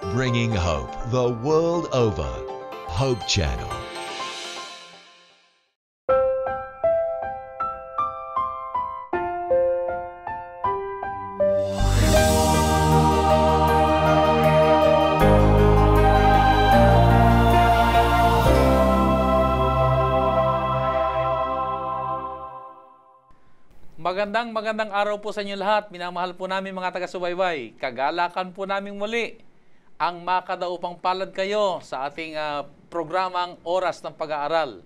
bringing hope the world over. Hope Channel. Magandang araw po sa inyo lahat. Minamahal po namin mga taga-subaybay. Kagalakan po namin muli ang makadaupang palad kayo sa ating programang Oras ng Pag-aaral.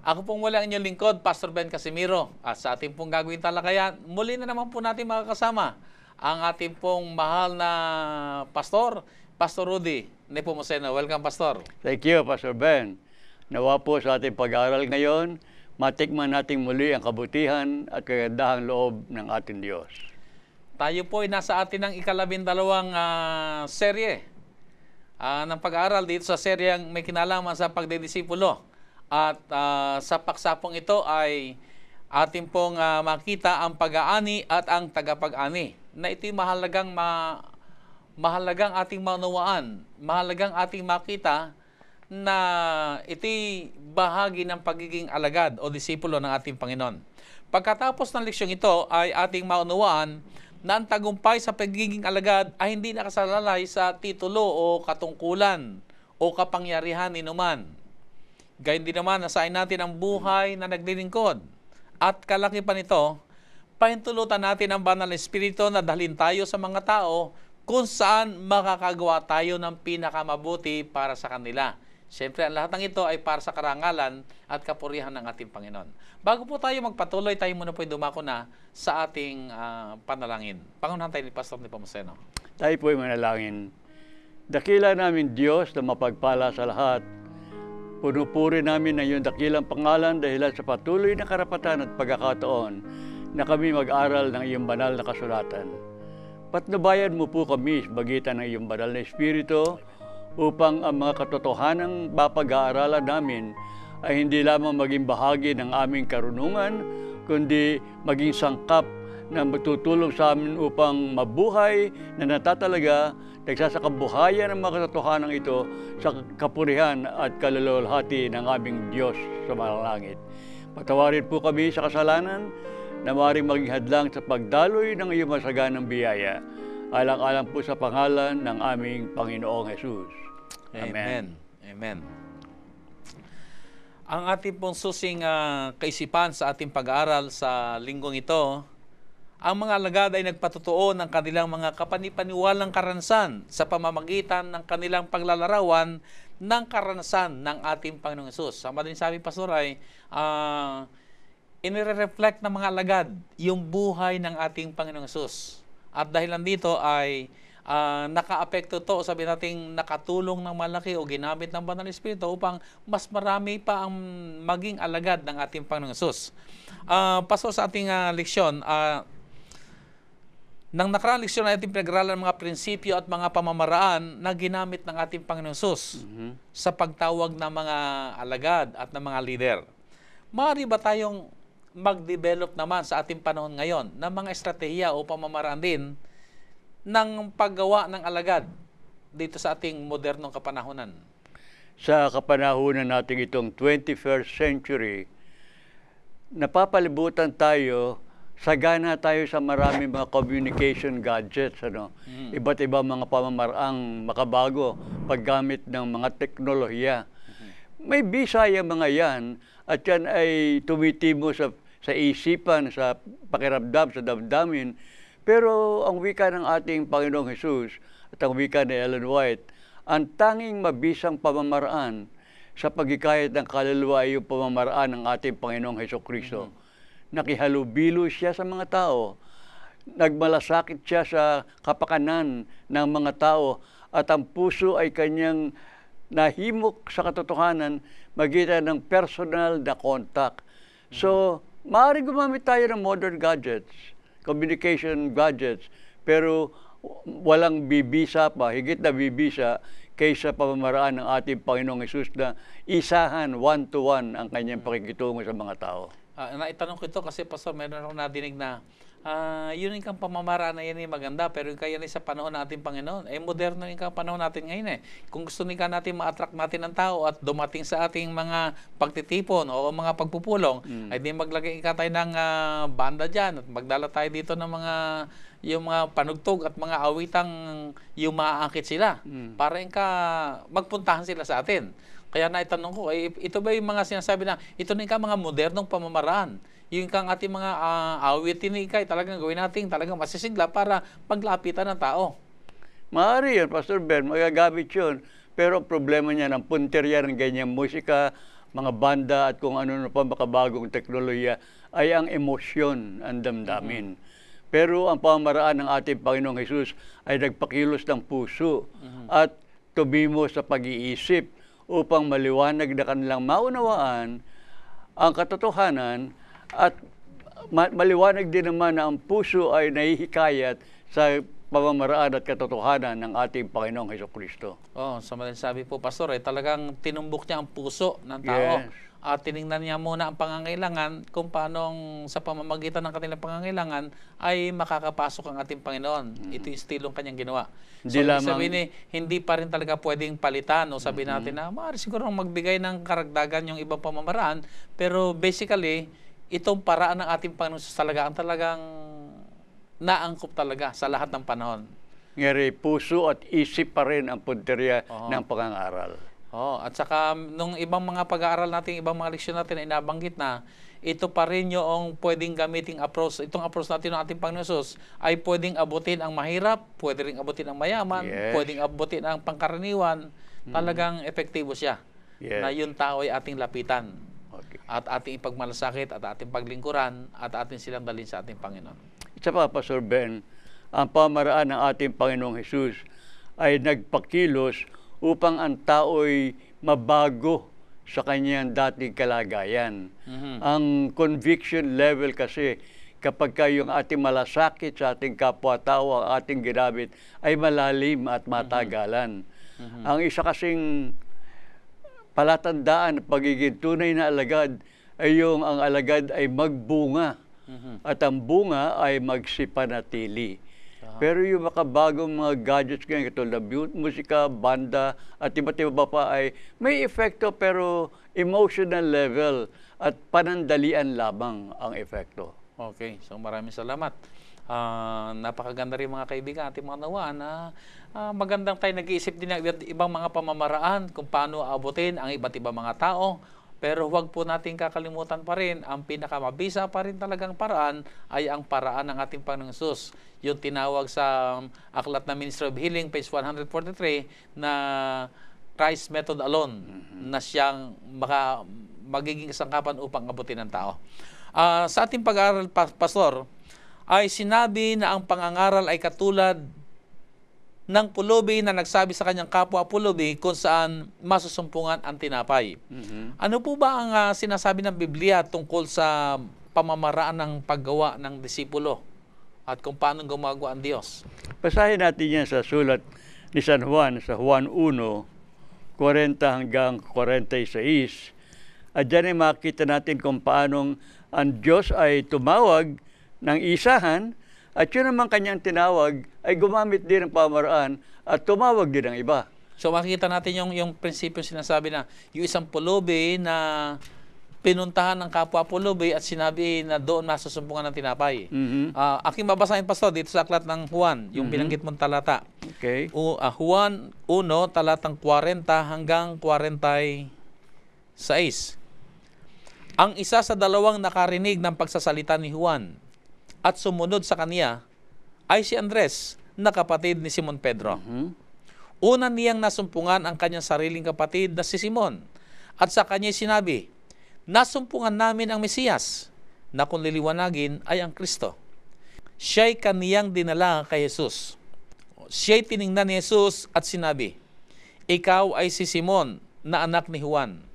Ako pong muli ang inyong lingkod, Pastor Ben Casimiro. At sa ating pong gagawin talakayan, muli na naman po natin makakasama ang ating pong mahal na pastor, Pastor Rudy Nepomuceno. Welcome, Pastor. Thank you, Pastor Ben. Nawa po sa ating pag-aaral ngayon, matikman natin muli ang kabutihan at kagandahang loob ng ating Diyos. Tayo po ay nasa atin ng ikalabindalawang serye ng pag-aaral dito sa seryeng may kinalaman sa pagdedisipulo. At sa paksapong ito ay ating pong makita ang pag-aani at ang tagapag-ani. Na ito'y mahalagang ating maunawaan, mahalagang ating makita na ito'y bahagi ng pagiging alagad o disipulo ng ating Panginoon. Pagkatapos ng leksyong ito ay ating maunawaan na ang tagumpay sa pagiging alagad ay hindi nakasalalay sa titulo o katungkulan o kapangyarihan ni numan. Gayun din naman, nasain natin ang buhay na naglilingkod. At kalaki pa nito, pahintulutan natin ang banal na espiritu na dalhin tayo sa mga tao kung saan makakagawa tayo ng pinakamabuti para sa kanila. Siyempre, ang lahat ng ito ay para sa karangalan at kapurihan ng ating Panginoon. Bago po tayo magpatuloy, tayo muna po dumako na sa ating panalangin. Pangunahan tayo ni Pastor Nepomuceno. Tayo po ay manalangin. Dakila namin Diyos na mapagpala sa lahat. Punupuri namin ang iyong dakilang pangalan dahil sa patuloy na karapatan at pagkakataon na kami mag-aral ng iyong banal na kasulatan. Patnubayan mo po kami sa bagitan ng iyong banal na Espiritu upang ang mga katotohanang mapag-aaralan namin ay hindi lamang maging bahagi ng aming karunungan, kundi maging sangkap na magtutulong sa amin upang mabuhay na natatalaga, nagsasakabuhayan ng mga katotohanan ito sa kapurihan at kaluluwalhati ng aming Diyos sa malangit. Patawarin po kami sa kasalanan na maaaring maging hadlang sa pagdaloy ng iyong masaganang biyaya. Alang-alang po sa pangalan ng aming Panginoong Jesus. Amen. Amen. Ang ating pong susing kaisipan sa ating pag-aaral sa linggong ito, ang mga alagad ay nagpatutuo ng kanilang mga kapanipaniwalang karanasan sa pamamagitan ng kanilang paglalarawan ng karanasan ng ating Panginoong Hesus. Sama din sabi, Pastor, ay inire-reflect ng mga alagad yung buhay ng ating Panginoong Hesus. At dahil nandito ay naka-apekto to, sabi natin nakatulong ng malaki o ginamit ng Banal na Espiritu upang mas marami pa ang maging alagad ng ating Panginoong Hesus. Pastor, sa ating leksyon, nang nakaraang leksyon ay ating pinag-aralan mga prinsipyo at mga pamamaraan na ginamit ng ating Panginoong Hesus sa pagtawag ng mga alagad at ng mga leader. Maaari ba tayong mag-develop naman sa ating panahon ngayon ng mga estratehiya o pamamaraan din ng paggawa ng alagad dito sa ating modernong kapanahunan? Sa kapanahunan natin itong 21st century, napapalibutan tayo, sagana tayo sa maraming mga communication gadgets, iba't ibang mga pamamaraang makabago paggamit ng mga teknolohiya. May bisa yung mga yan at yan ay tumitimo sa isipan, sa pakiramdam, sa damdamin. Pero ang wika ng ating Panginoong Hesus at ang wika ni Ellen White, ang tanging mabisang pamamaraan sa paghikayat ng kaluluwa ay yung pamamaraan ng ating Panginoong Hesukristo. Nakihalubilo siya sa mga tao, nagmalasakit siya sa kapakanan ng mga tao, at ang puso ay kanyang nahimok sa katotohanan magitan ng personal na contact. So, maaaring gumamit tayo ng modern gadgets, communication gadgets, pero walang bibisa pa, higit na bibisa kaysa pamamaraan ng ating Panginoong Hesus na isahan, one-to-one ang kanyang pakikitungo sa mga tao. Naitanong ko ito kasi, Pastor, meron akong nadinig na Yun yung pamamaraan na yan ay maganda, pero yung kaya sa panahon ng ating Panginoon, moderno yung panahon natin ngayon Kung gusto natin ma-attract natin ang tao at dumating sa ating mga pagtitipon o mga pagpupulong, ay di maglagay tayo ng banda dyan at magdala tayo dito ng yung mga panugtog at mga awitang yung maaakit sila para magpuntahan sila sa atin. Kaya naitanong ko, ito ba yung mga sinasabi na ito na yung mga modernong pamamaraan? Yung ating mga awitin ni talagang gawin natin talagang masisigla para paglapitan ng tao. Maaari yun, Pastor Ben, magagamit yun. Pero problema niya ng punteriya ng ganyang musika, mga banda at kung ano pa makabagong teknolohiya ay ang emosyon, ang damdamin. Pero ang pamamaraan ng ating Panginoong Hesus ay nagpakilos ng puso at tumimo sa pag-iisip upang maliwanag na kanilang maunawaan ang katotohanan at maliwanag din naman na ang puso ay nahihikayat sa pamamaraan at katotohanan ng ating Panginoong Hesukristo. Sa sabi po, Pastor, talagang tinumbok niya ang puso ng tao. Yes. At tinignan niya muna ang pangangailangan kung paanong sa pamamagitan ng kanilang pangangailangan ay makakapasok ang ating Panginoon. Ito yung estilong kanyang ginawa. Sabihin hindi pa rin talaga pwedeng palitan o sabihin natin na maaari siguro magbigay ng karagdagan yung ibang pamamaraan, pero basically, itong paraan ng ating Panginoon talaga ang talagang naangkop talaga sa lahat ng panahon. Ngeri, puso at isip pa rin ang punteriya ng pangangaral. At saka nung ibang mga pag-aaral natin, ibang mga leksyon natin ay nabanggit na ito pa rin yung pwedeng gamiting approach. Itong approach natin ng ating Panginoon Jesus ay pwedeng abutin ang mahirap, pwedeng abutin ang mayaman, pwedeng abutin ang pangkaraniwan. Talagang epektibo siya na yung tao ay ating lapitan. At ating ipagmalasakit, at ating paglingkuran, at ating silang dalhin sa ating Panginoon. Isa pa, Pastor Ben, ang pamaraan ng ating Panginoong Hesus ay nagpakilos upang ang tao'y mabago sa kanyang dating kalagayan. Ang conviction level kasi, kapag yung ating malasakit sa ating kapwa-tao, ang ating ginamit, ay malalim at matagalan. Ang isa kasing palatandaan ng pagiging tunay na alagad ay yung ang alagad ay magbunga at ang bunga ay magsipanatili. Pero yung makabagong mga gadgets ngayon, katulad ng musika, banda, at iba't iba pa ay may epekto pero emotional level at panandalian lamang ang epekto. Okay, so maraming salamat. Napakaganda rin mga kaibigan, ating mga nawaan na magandang tayo nag-iisip din ng ibang mga pamamaraan kung paano aabutin ang iba't ibang mga tao. Pero huwag po natin kakalimutan pa rin, ang pinakamabisa pa rin talagang paraan ay ang paraan ng ating Panginoong Hesus. Yung tinawag sa Aklat na Ministry of Healing, page 143, na Christ method alone, na siyang magiging kasangkapan upang abutin ng tao. Sa ating pag-aaral, Pastor, ay sinabi na ang pangangaral ay katulad ng pulubi na nagsabi sa kanyang kapwa pulubi kung saan masusumpungan ang tinapay. Ano po ba ang sinasabi ng Biblia tungkol sa pamamaraan ng paggawa ng disipulo at kung paano gumagawa ang Diyos? Basahin natin yan sa sulat ni San Juan, sa Juan 1, 40 hanggang 46. At dyan ay makita natin kung paanong ang Diyos ay tumawag ng isahan at yun naman kanyang tinawag ay gumamit din ng pamaraan at tumawag din ng iba. So makikita natin yung prinsipyo sinasabi na yung isang pulubi na pinuntahan ng kapwa pulubi at sinabi na doon masusumpungan ng tinapay. Aking babasahin, Pastor, dito sa aklat ng Juan, yung binanggit mong talata. Okay. Juan 1, talatang 40 hanggang 46. Ang isa sa dalawang nakarinig ng pagsasalita ni Juan at sumunod sa kaniya ay si Andres, na kapatid ni Simon Pedro. Una niyang nasumpungan ang kanyang sariling kapatid na si Simon. At sa kanya sinabi, nasumpungan namin ang Mesiyas, na kung liliwanagin ay ang Kristo. Siya'y kaniyang dinala kay Jesus. Siya'y tiningnan ni Jesus at sinabi, ikaw ay si Simon, na anak ni Juan.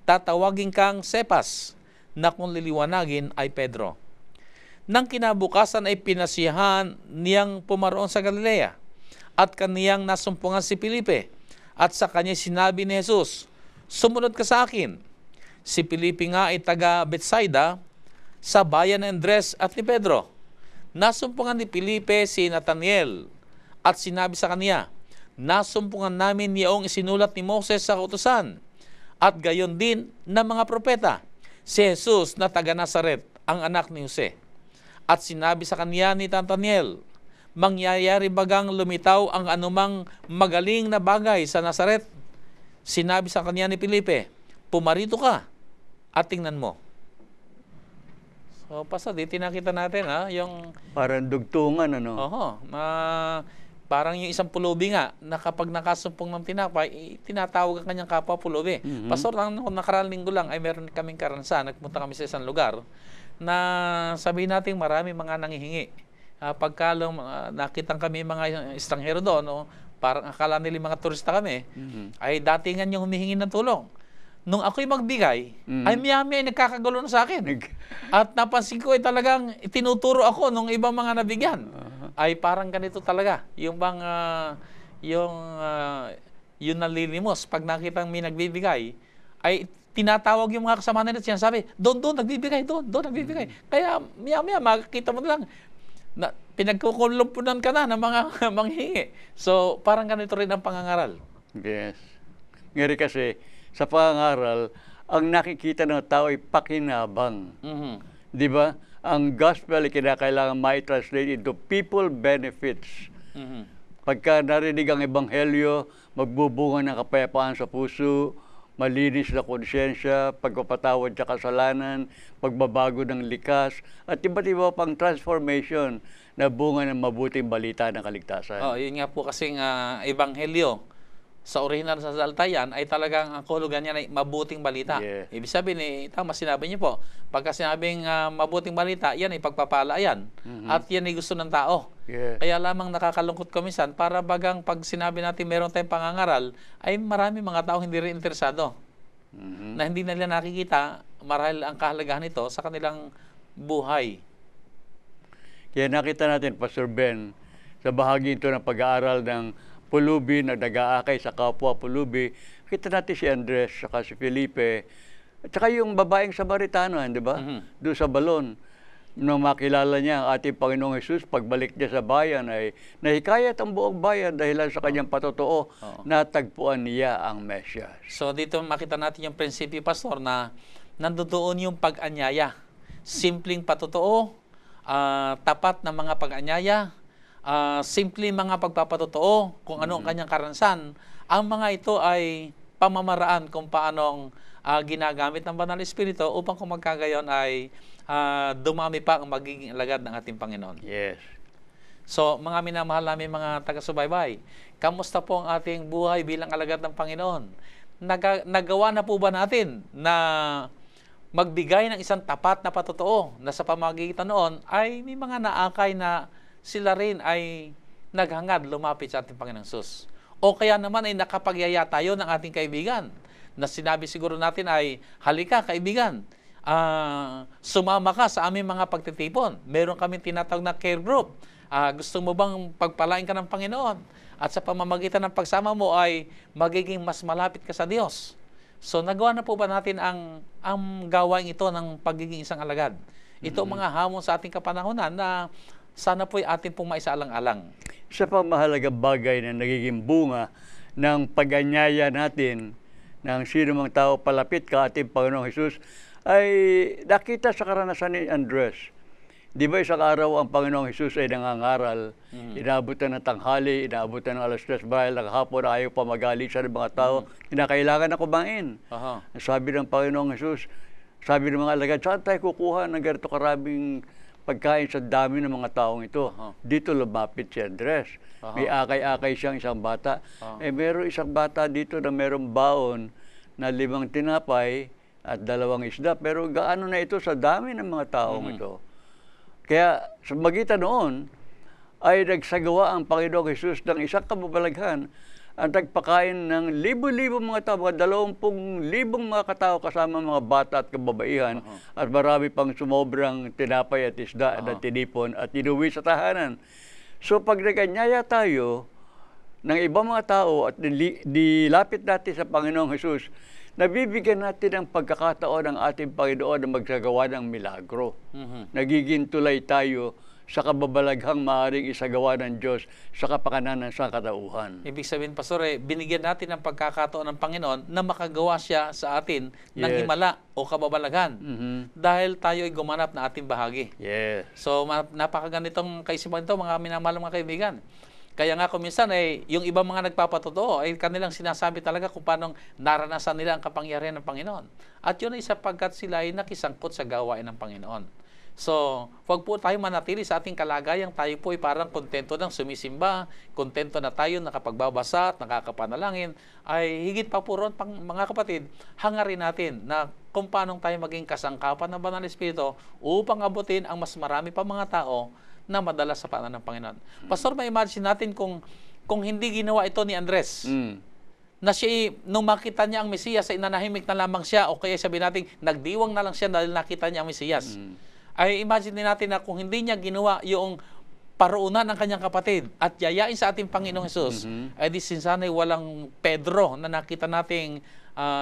Tatawagin kang Cephas, na kung liliwanagin ay Pedro. Nang kinabukasan ay pinasiyahan niyang pumaroon sa Galilea at kaniyang nasumpungan si Felipe at sa kanya sinabi ni Jesus, sumunod ka sa akin. Si Felipe nga ay taga Bethsaida sa bayan ni Andres at ni Pedro. Nasumpungan ni Felipe si Nathanael at sinabi sa kaniya, nasumpungan namin iyong isinulat ni Moses sa kautusan at gayon din ng mga propeta, si Jesus na taga Nazaret, ang anak ni Jose. At sinabi sa kaniya ni Nathanael, mangyayari bagang lumitaw ang anumang magaling na bagay sa Nazaret? Sinabi sa kaniya ni Felipe, pumarito ka at tingnan mo. So, Pastor, dito nakita natin yung... Parang dugtungan, ano? Parang yung isang pulubi nga, na kapag nakasumpong ng tinapay, tinatawag ang kanyang kapwa pulubi. Pastor, nakaraang linggo lang ay meron kaming karanasan, nagpunta kami sa isang lugar, na sabihin natin marami mga nangihingi. Nakitang kami mga estranghero doon, parang akala nila mga turista kami, ay datingan yung humihingi ng tulong. Nung ako'y magbigay, ay miyami ay nagkakagulo na sa akin. At napansin ko ay talagang tinuturo ako nung ibang mga nabigyan. Ay parang ganito talaga. Yung bang, yung nalilimos, pag nakitang may nagbibigay, ay tinatawag yung mga kasama nila at sinasabi, doon, nagbibigay, doon, nagbibigay. Kaya miyami, makikita mo lang, na pinagkukulumpunan ka na ng mga manghingi. So, parang ganito rin ang pangangaral. Yes. Ngari kasi, sa pangangaral, ang nakikita ng tao ay pakinabang. Di ba? Ang gospel ay kinakailangan ma-translate into people benefits. Pagka narinig ang ebanghelyo, magbubunga ng kapayapaan sa puso, malinis na konsyensya, pagpapatawad sa kasalanan, pagbabago ng likas, at iba't iba pang transformation na bunga ng mabuting balita ng kaligtasan. Yun nga po kasing ebanghelyo sa original sa saltayan ay talagang ang kahulugan niya ay mabuting balita. Yeah. Ibig sabihin, tama sinabi niyo po, pagka sinabing mabuting balita, yan ay pagpapala yan. At yan ay gusto ng tao. Yeah. Kaya lamang nakakalungkot ko minsan, para bagang pag sinabi natin meron tayong pangangaral, ay marami mga tao hindi rin interesado. Na hindi nila nakikita marahil ang kahalagahan nito sa kanilang buhay. Kaya nakita natin, Pastor Ben, sa bahagi ito ng pag-aaral ng pulubi na nag-aakay sa kapwa pulubi, kita natin si Andres, saka si Felipe, at saka yung babaeng Samaritano, di ba? Doon sa balon. Nung makilala niya ang ating Panginoong Hesus, pagbalik niya sa bayan ay nahikayat ang buong bayan dahil sa kanyang patotoo, natagpuan niya ang Mesyas. So dito makita natin yung prinsipyo, Pastor, na nandoon yung pag-anyaya. Simpleng patotoo, tapat na mga pag-anyaya, simple mga pagpapatotoo kung ano ang kanyang karanasan. Ang mga ito ay pamamaraan kung paanong ginagamit ng Banal Espiritu upang kung magkagayon ay dumami pa ang magiging alagad ng ating Panginoon. Yes. So, mga minamahal namin mga taga-subaybay, kamusta po ang ating buhay bilang alagad ng Panginoon? Nagawa na po ba natin na magbigay ng isang tapat na patotoo na sa pamamagitan noon ay may mga naakay na sila rin ay naghangad lumapit sa ating Panginoong Hesus? O kaya naman ay nakapagyaya tayo ng ating kaibigan na sinabi siguro natin ay, halika kaibigan, sumama ka sa aming mga pagtitipon. Meron kami tinatawag na care group. Gusto mo bang pagpalain ka ng Panginoon? At sa pamamagitan ng pagsama mo ay magiging mas malapit ka sa Diyos. So nagawa na po ba natin ang gawain ito ng pagiging isang alagad? Ito mga hamon sa ating kapanahonan na sana po'y ating pong maisaalang-alang. Isa pang mahalagang bagay na nagiging bunga ng pag-anyaya natin ng sino mang tao palapit ka ating Panginoong Hesus ay nakita sa karanasan ni Andres. Di ba isang araw ang Panginoong Hesus ay nangangaral, inaabutan ng tanghali, inaabutan ng alas 3 bahil ng hapon, ayaw pa mag-alisan ng mga tao, kinakailangan na kumain. Sabi ng Panginoong Hesus, sabi ng mga alagad, saan tayo kukuha ng ganito karaming pagkain sa dami ng mga taong ito? Dito lumapit si Andres. May akay-akay siyang isang bata. Meron isang bata dito na merong baon na 5 tinapay at 2 isda. Pero gaano na ito sa dami ng mga taong ito? Kaya sa magitan noon, ay nagsagawa ang Panginoong Hesus ng isang kababalaghan ang nagpakain ng libo-libo mga tao, mga 20,000 mga katao kasama mga bata at kababaihan, at marami pang sumobrang tinapay at isda na tinipon at inuwi sa tahanan. So pag naganyaya tayo ng ibang mga tao at dilapit natin sa Panginoong Hesus, nabibigyan natin ang pagkakataon ng ating Panginoon na magsagawa ng milagro. Nagiging tulay tayo sa kababalaghang maaaring isagawa ng Diyos sa kapakanan ng sangkatauhan. Ibig sabihin, Pastor, binigyan natin ng pagkakataon ng Panginoon na makagawa siya sa atin ng Yes. himala o kababalaghan dahil tayo ay gumanap na ating bahagi. Yes. So, napakaganitong kaisipan ito, mga minamahal mga kaibigan. Kaya nga kung minsan, yung ibang mga nagpapatotoo, ay kanilang sinasabi talaga kung paano naranasan nila ang kapangyarihan ng Panginoon. At yun ay sapagkat sila ay nakisangkot sa gawain ng Panginoon. So, huwag po tayo manatili sa ating kalagayang tayo po ay parang kontento ng sumisimba, kontento na tayo nakapagbabasa at nakakapanalangin, ay higit pa po ron, mga kapatid, hangarin natin na kung paano tayo maging kasangkapan ng Banal na Espiritu upang abutin ang mas marami pa mga tao na madala sa paanan ng Panginoon. Pastor, ma-imagine natin kung hindi ginawa ito ni Andres, na siya, nung makita niya ang Mesiyas, ay nanahimik na lamang siya, o kaya sabihin natin, nagdiwang na lang siya dahil nakita niya ang Mesiyas. Ay imagine natin na kung hindi niya ginawa yung paruunan ng kanyang kapatid at yayain sa ating Panginoong Hesus, ay di sinsanay walang Pedro na nakita nating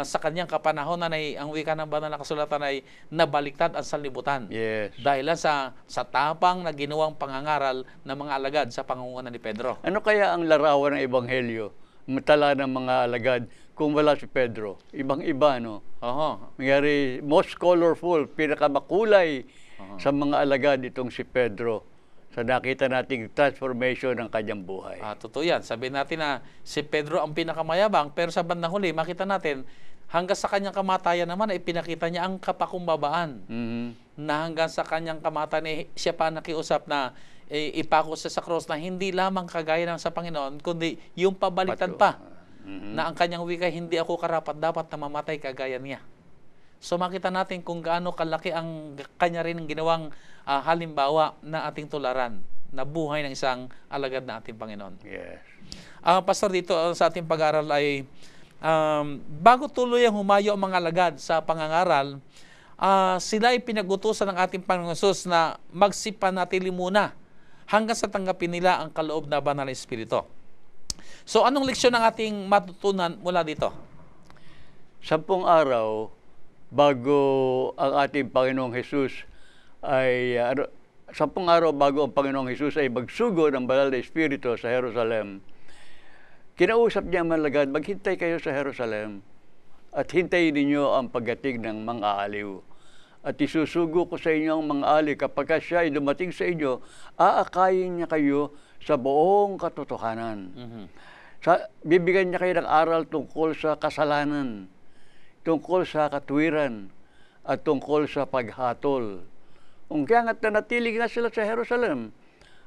sa kanyang kapanahonan ay ang wika ng banal na kasulatan ay nabaliktad ang sanlibutan. Yes. Dahil sa tapang na ginawang pangangaral ng mga alagad sa pangunguna ni Pedro. Ano kaya ang larawan ng Ebanghelyo, matala ng mga alagad, kung wala si Pedro? Ibang-iba, no? Oho. Mayari, most colorful, pinakamakulay sa mga alagad itong si Pedro sa nakita nating transformation ng kanyang buhay. Totoo yan. Sabihin natin na si Pedro ang pinakamayabang, pero sa bandang huli, makita natin, hanggang sa kanyang kamatayan naman, ay pinakita niya ang kapakumbabaan. Na hanggang sa kanyang kamatayan, siya pa nakiusap na ipako siya sa cross na hindi lamang kagaya ng sa Panginoon, kundi yung pabaliktad pa. Na ang kanyang wika, hindi ako karapat dapat na mamatay kagaya niya. So makita natin kung gaano kalaki ang kanya rin ang ginawang halimbawa na ating tularan na buhay ng isang alagad na ating Panginoon. Yes. Pastor, dito sa ating pag-aaral ay bago tuloy ang humayo ang mga alagad sa pangangaral, sila ay pinag-utusan ng ating Panginoon Hesus na magsipanatili muna hanggang sa tanggapin nila ang kaloob na Banal na Espiritu. So anong leksyon ang ating matutunan mula dito? 10 araw bago ang ating Panginoong Hesus ay 10 araw bago ang Panginoong Hesus ay magsugo ng Banal na Espiritu sa Jerusalem. Kinausap niya ang mga alagad, maghintay kayo sa Jerusalem at hintayin ninyo ang pagdating ng mga aliw. At isusugo ko sa inyo ang mga aliw kapag siya ay dumating sa inyo, aakayin niya kayo sa buong katotohanan. Bibigyan niya kayo ng aral tungkol sa kasalanan, tungkol sa katwiran, at tungkol sa paghatol. Kaya nga't nanatiling na sila sa Jerusalem.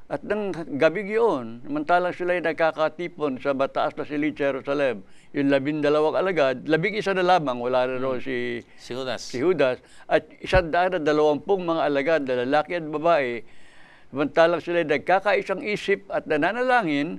At ng gabing yun, samantalang sila ay nagkakatipon sa mataas na silid sa Jerusalem, yung 12 alagad, 11 na lamang, wala na roon si Judas, at 120 mga alagad na lalaki at babae, samantalang sila ay nagkakaisang isip at nananalangin,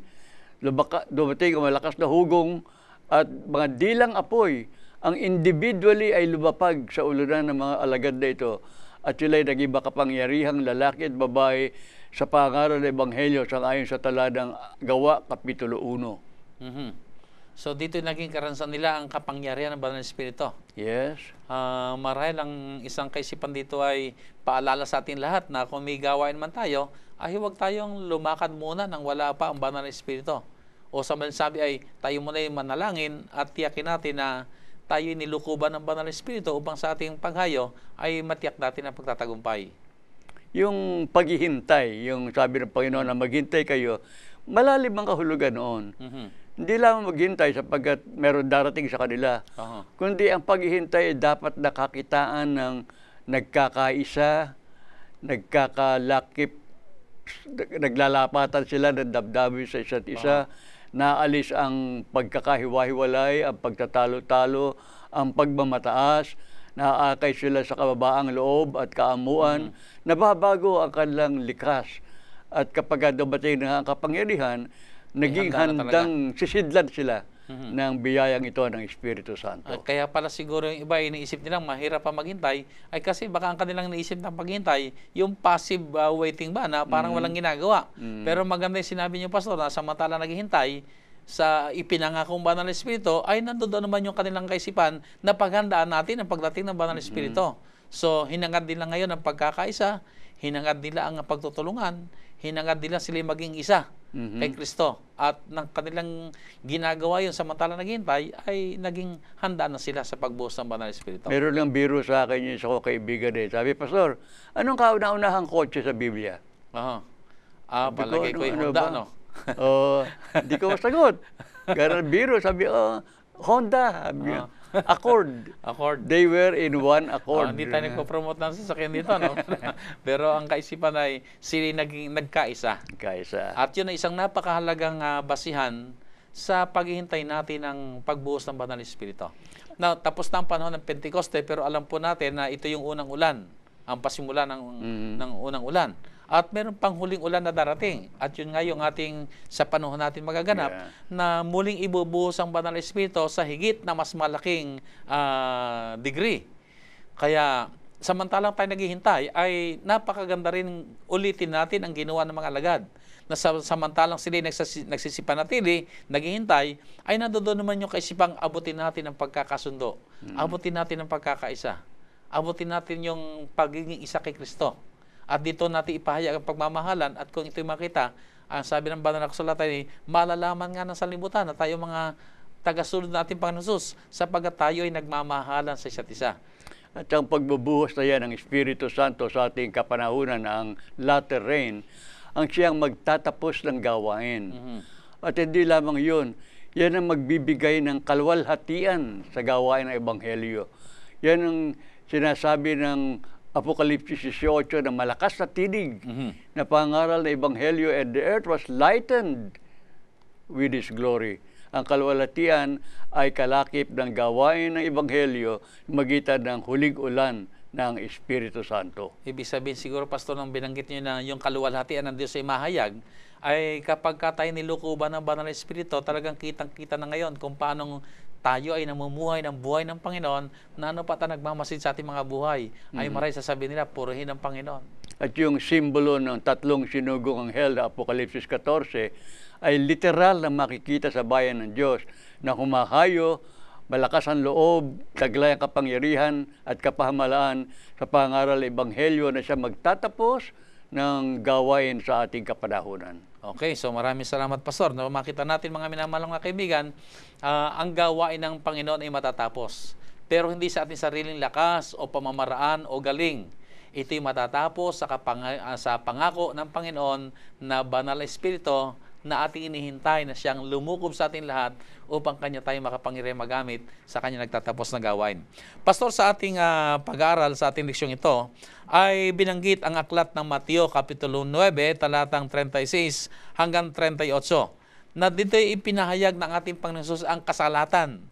dumating ang malakas na hugong at mga dilang apoy, ang individually ay lumapag sa ulunan ng mga alagad na ito at sila ay naging makapangyarihang lalaki at babae sa pangaral ng Ebanghelyo sangayon sa taladang Gawa, Kapitulo 1. So dito naging karanasan nila ang kapangyarihan ng Banal na Espiritu. Yes. Marahil ang isang kaisipan dito ay paalala sa atin lahat na kung may gawain man tayo, ay huwag tayong lumakad muna nang wala pa ang Banal na Espiritu. O sa sabi ay tayo muna yung manalangin at tiyakin natin na tayo nilukuban ng Banal na Espiritu upang sa ating paghayo ay matiyak natin ang pagtatagumpay. Yung paghihintay, yung sabi ng Panginoon na maghintay kayo, malalim ang kahulugan noon. Hindi lang maghintay sapagkat meron darating sa kanila. Kundi ang paghihintay ay dapat nakakitaan ng nagkakaisa, nagkakalakip, naglalapatan sila ng damdamin sa isa't isa, naalis ang pagkakahiwa-hiwalay, ang pagtatalo-talo, ang pagmamataas, naaakay sila sa kababaang loob at kaamuan, nababago ang kanilang likas. At kapag dumating na ang kapangyarihan, naging handang sisidlan sila ng biyayang ito ng Espiritu Santo. Kaya pala siguro yung iba iniisip nilang mahirap pa maghintay, ay kasi baka ang kanilang naisip ng paghintay, yung passive waiting ba na parang walang ginagawa. Pero maganda yung sinabi niyo, Pastor, na samantala naghihintay sa ipinangakong Banal na Espiritu, ay nandoon naman yung kanilang kaisipan na paghandaan natin ang pagdating ng Banal na Espiritu. So, hinangad din lang ngayon ang pagkakaisa, hinangad nila ang pagtutulungan, hinangad nila sila maging isa kay Kristo. At ng kanilang ginagawa yun samantala naghihintay, ay naging handa na sila sa pagbuhos ng Banal na Espiritu. Meron lang biro sa akin yung isa ko kaibigan eh. Sabi, Pastor, anong kauna-unahang kotse sa Biblia? Aha. Sabi ko, Palagay ko yung Honda, ba? no? Hindi ko masagot. Ganun biro, sabi, Honda. Sabi niya, Accord. Accord. They were in one accord. Hindi tayo nagpo-promote ng sasakyan dito, no? Pero ang kaisipan ay sila naging nagkaisa. Kaisa. At yun ay isang napakahalagang basihan sa paghihintay natin ng pagbuhos ng Banal na Espiritu. Now, tapos na ang panahon ng Pentecoste, pero alam po natin na ito yung unang ulan, ang pasimula ng unang ulan. At meron pang huling ulan na darating. At yun nga yung ating sa panahon natin magaganap na muling ibubuhos ang Banal na Espiritu sa higit na mas malaking degree. Kaya samantalang tayo naghihintay, ay napakaganda rin ulitin natin ang ginawa ng mga alagad. Na samantalang sila nagsisipanatili, naghihintay, ay nandoon naman yung kaisipang abutin natin ang pagkakasundo. Abutin natin ang pagkakaisa. Abutin natin yung pagiging isa kay Kristo. At dito natin ipahayag ang pagmamahalan, at kung ito'y makita, ang sabi ng Banal na Kasulatan ay malalaman nga ng sanlibutan na tayo mga tagasunod natin Panginoon Jesus, sapagkat tayo ay nagmamahalan sa isa't isa. At ang pagbubuhos na yan ng Espiritu Santo sa ating kapanahunan, ang latter rain, ang siyang magtatapos ng gawain. At hindi lamang yun, yan ang magbibigay ng kalwalhatian sa gawain ng Ebanghelyo. Yan ang sinasabi ng Apokalipsis 18 na malakas na tinig na pangaral na Ebanghelyo, and the earth was lightened with His glory. Ang kalwalhatian ay kalakip ng gawain ng Ebanghelyo magitan ng huling ulan ng Espiritu Santo. Ibig sabihin siguro, Pastor, nang binanggit niyo na yung kaluwalhatian ng Diyos ay mahayag, ay kapag tayo nilukuban ng Banal na Espiritu, talagang kitang-kita na ngayon kung paanong tayo ay namumuhay ng buhay ng Panginoon, na ano pa nagmamasid sa ating mga buhay, ay maray sasabihin nila, purihin ang Panginoon. At yung simbolo ng tatlong sinugong anghel na Apokalipsis 14 ay literal na makikita sa bayan ng Diyos na humahayo, malakas ang loob, taglay ang kapangyarihan at kapahamalaan sa pangaral ng Ebanghelyo na siya magtatapos ng gawain sa ating kapanahunan. Okay, so maraming salamat, Pastor. No, makita natin, mga minamalang mga kaibigan, ang gawain ng Panginoon ay matatapos. Pero hindi sa ating sariling lakas o pamamaraan o galing. Ito'y matatapos sa pangako ng Panginoon na Banal na Espiritu na ating inihintay na siyang lumukob sa ating lahat upang kanya tayo makapangyarihan magamit sa kanya nagtatapos na gawain. Pastor, sa ating pag-aaral sa ating leksyong ito ay binanggit ang aklat ng Mateo Kapitulo 9, talatang 36 hanggang 38, na dito ipinahayag ng ating Panginoon Jesus ang kasalatan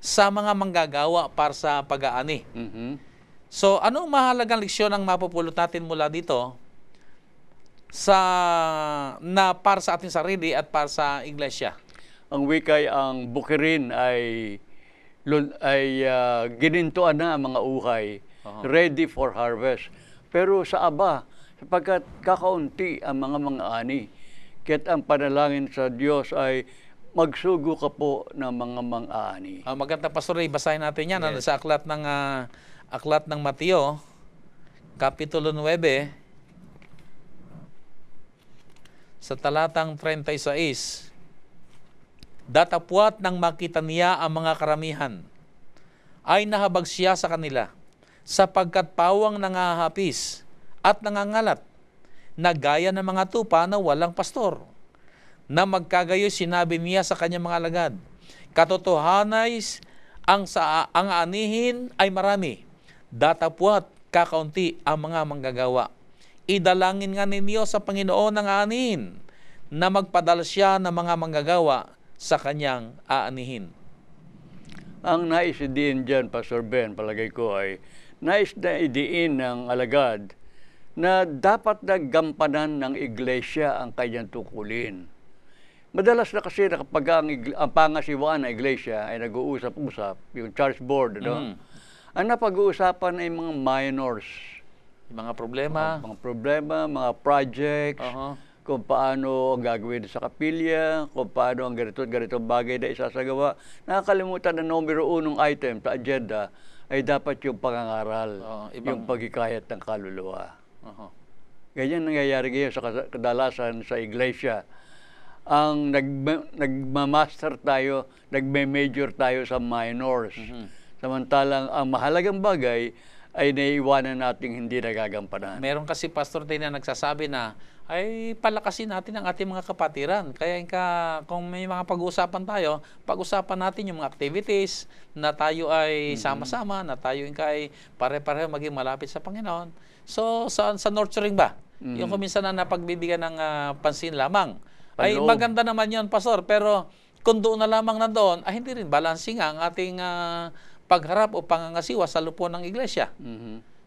sa mga manggagawa para sa pag-aani. So, anong mahalagang leksyon ang mapupulot natin mula dito na para sa ating sarili at para sa iglesia? Ang wikay, ang bukirin ay ginintuan na ang mga uhay, ready for harvest. Pero sa aba, sapagkat kakaunti ang mga ani, kaya't ang panalangin sa Diyos ay magsugo ka po ng mga mang-aani. Maganda, Pastor, basahin natin yan sa aklat ng Mateo, Kapitulo 9, sa talatang 36, datapwat nang makita niya ang mga karamihan, ay nahabag siya sa kanila, sapagkat pawang nangahapis at nangangalat, na gaya ng mga tupa na walang pastor. Na magkagayoy sinabi niya sa kanyang mga alagad, katotohanay ang anihin ay marami, datapwat kakaunti ang mga manggagawa. Idalangin nga ninyo sa Panginoon ng aanihin na magpadala siya ng mga manggagawa sa kanyang aanihin. Ang nais idiin dyan, Pastor Ben, palagay ko ay nais na idiin ng alagad na dapat nagampanan ng iglesia ang kanyang tungkulin. Madalas na kasi kapag ang pangasiwaan ng iglesia ay nag-uusap-usap, yung church board, ang napag-uusapan ay mga minors. Mga problema. Mga problema, mga projects, kung paano ang gagawin sa kapilya, kung paano ang ganitong bagay na isasagawa. Nakakalimutan na numero 1 item sa agenda ay dapat yung pangangaral, yung paghikayat ng kaluluwa. Ganyan nangyayari ngayon sa kadalasan sa iglesia. Ang nagma-master tayo, nagme-major tayo sa minors. Samantalang ang mahalagang bagay ay naiiwanan nating hindi nagagampanan. Meron kasi pastor din na nagsasabi na ay palakasin natin ang ating mga kapatiran. Kaya kung may mga pag-uusapan tayo, pag-usapan natin yung mga activities na tayo ay sama-sama, na tayo ay pare-pareho maging malapit sa Panginoon. So sa nurturing ba? Yung kuminsan na napagbibigyan ng pansin lamang. Ay Panloob. maganda naman yon pastor, pero kung doon na lamang nandoon, ay hindi rin balancing ang ating pagharap o pangangasiwa sa lupon ng iglesia.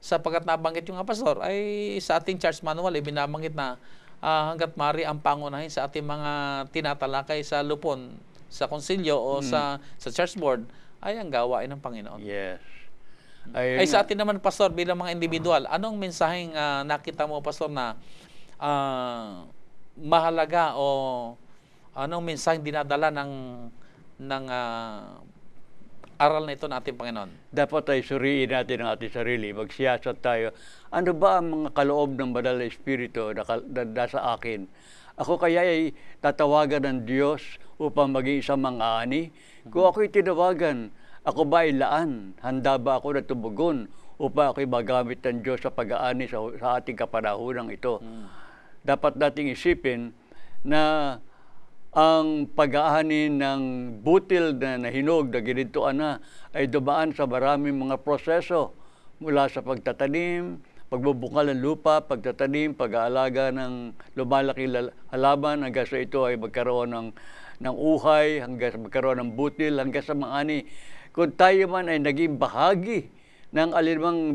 Sapagkat nabanggit yung pastor, ay sa ating church manual, binabanggit na hanggat mari ang pangunahin sa ating mga tinatalakay sa lupon, sa konsilyo o sa church board, ay ang gawain ng Panginoon. Yes. Ay sa atin naman, pastor, bilang mga individual, anong mensaheng nakita mo, pastor, na mahalaga o anong mensaheng dinadala ng aral na ito ng ating Panginoon? Dapat ay suriin natin ang ating sarili, magsiyasat tayo. Ano ba ang mga kaloob ng Banal na Espiritu na nasa akin? Ako kaya ay tatawagan ng Diyos upang maging isang mang-aani? Kung ako'y tinawagan, ako ba ay laan? Handa ba ako na tumugon upang ako'y magamit ng Diyos sa pag-aani sa ating kapanahonang ito? Dapat nating isipin na ang pag-aani ng butil na nahinog na ginintuan na ay dumaan sa maraming mga proseso mula sa pagtatanim, pagbubukal ng lupa, pagtatanim, pag-aalaga ng lumalaking halaman hanggang sa ito ay magkaroon ng uhay, hanggang sa magkaroon ng butil, hanggang sa mang-ani. Kung tayo man ay naging bahagi ng alimang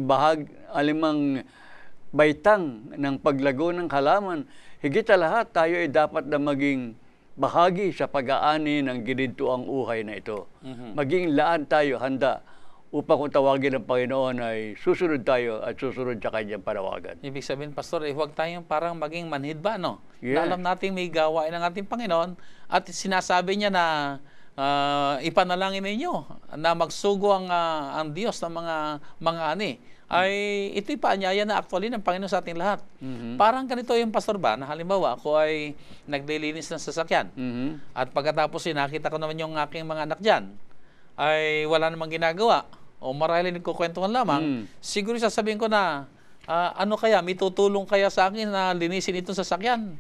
baitang ng paglago ng halaman, higit sa lahat tayo ay dapat na maging bahagi sa pag-aani ng ginintuang uhay na ito. Maging laan tayo, handa, upang kung tawagin ng Panginoon ay susunod tayo at susunod sa kanyang panawagan. Ibig sabihin, pastor, huwag tayong parang maging manhid ba, no? Yes. Na alam natin may gawain ng ating Panginoon at sinasabi niya na ipanalangin ninyo na magsugo ang Diyos ng mga ani. Ay ito'y paanyaya na actually ng Panginoon sa ating lahat. Parang ganito yung pastor ba, na halimbawa ako ay naglilinis ng sasakyan. At pagkatapos nakita ko naman yung aking mga anak dyan, ay wala namang ginagawa o marahil nagkukwentuhan lamang, siguro sasabihin ko na, ano kaya, may tutulong kaya sa akin na linisin itong sasakyan?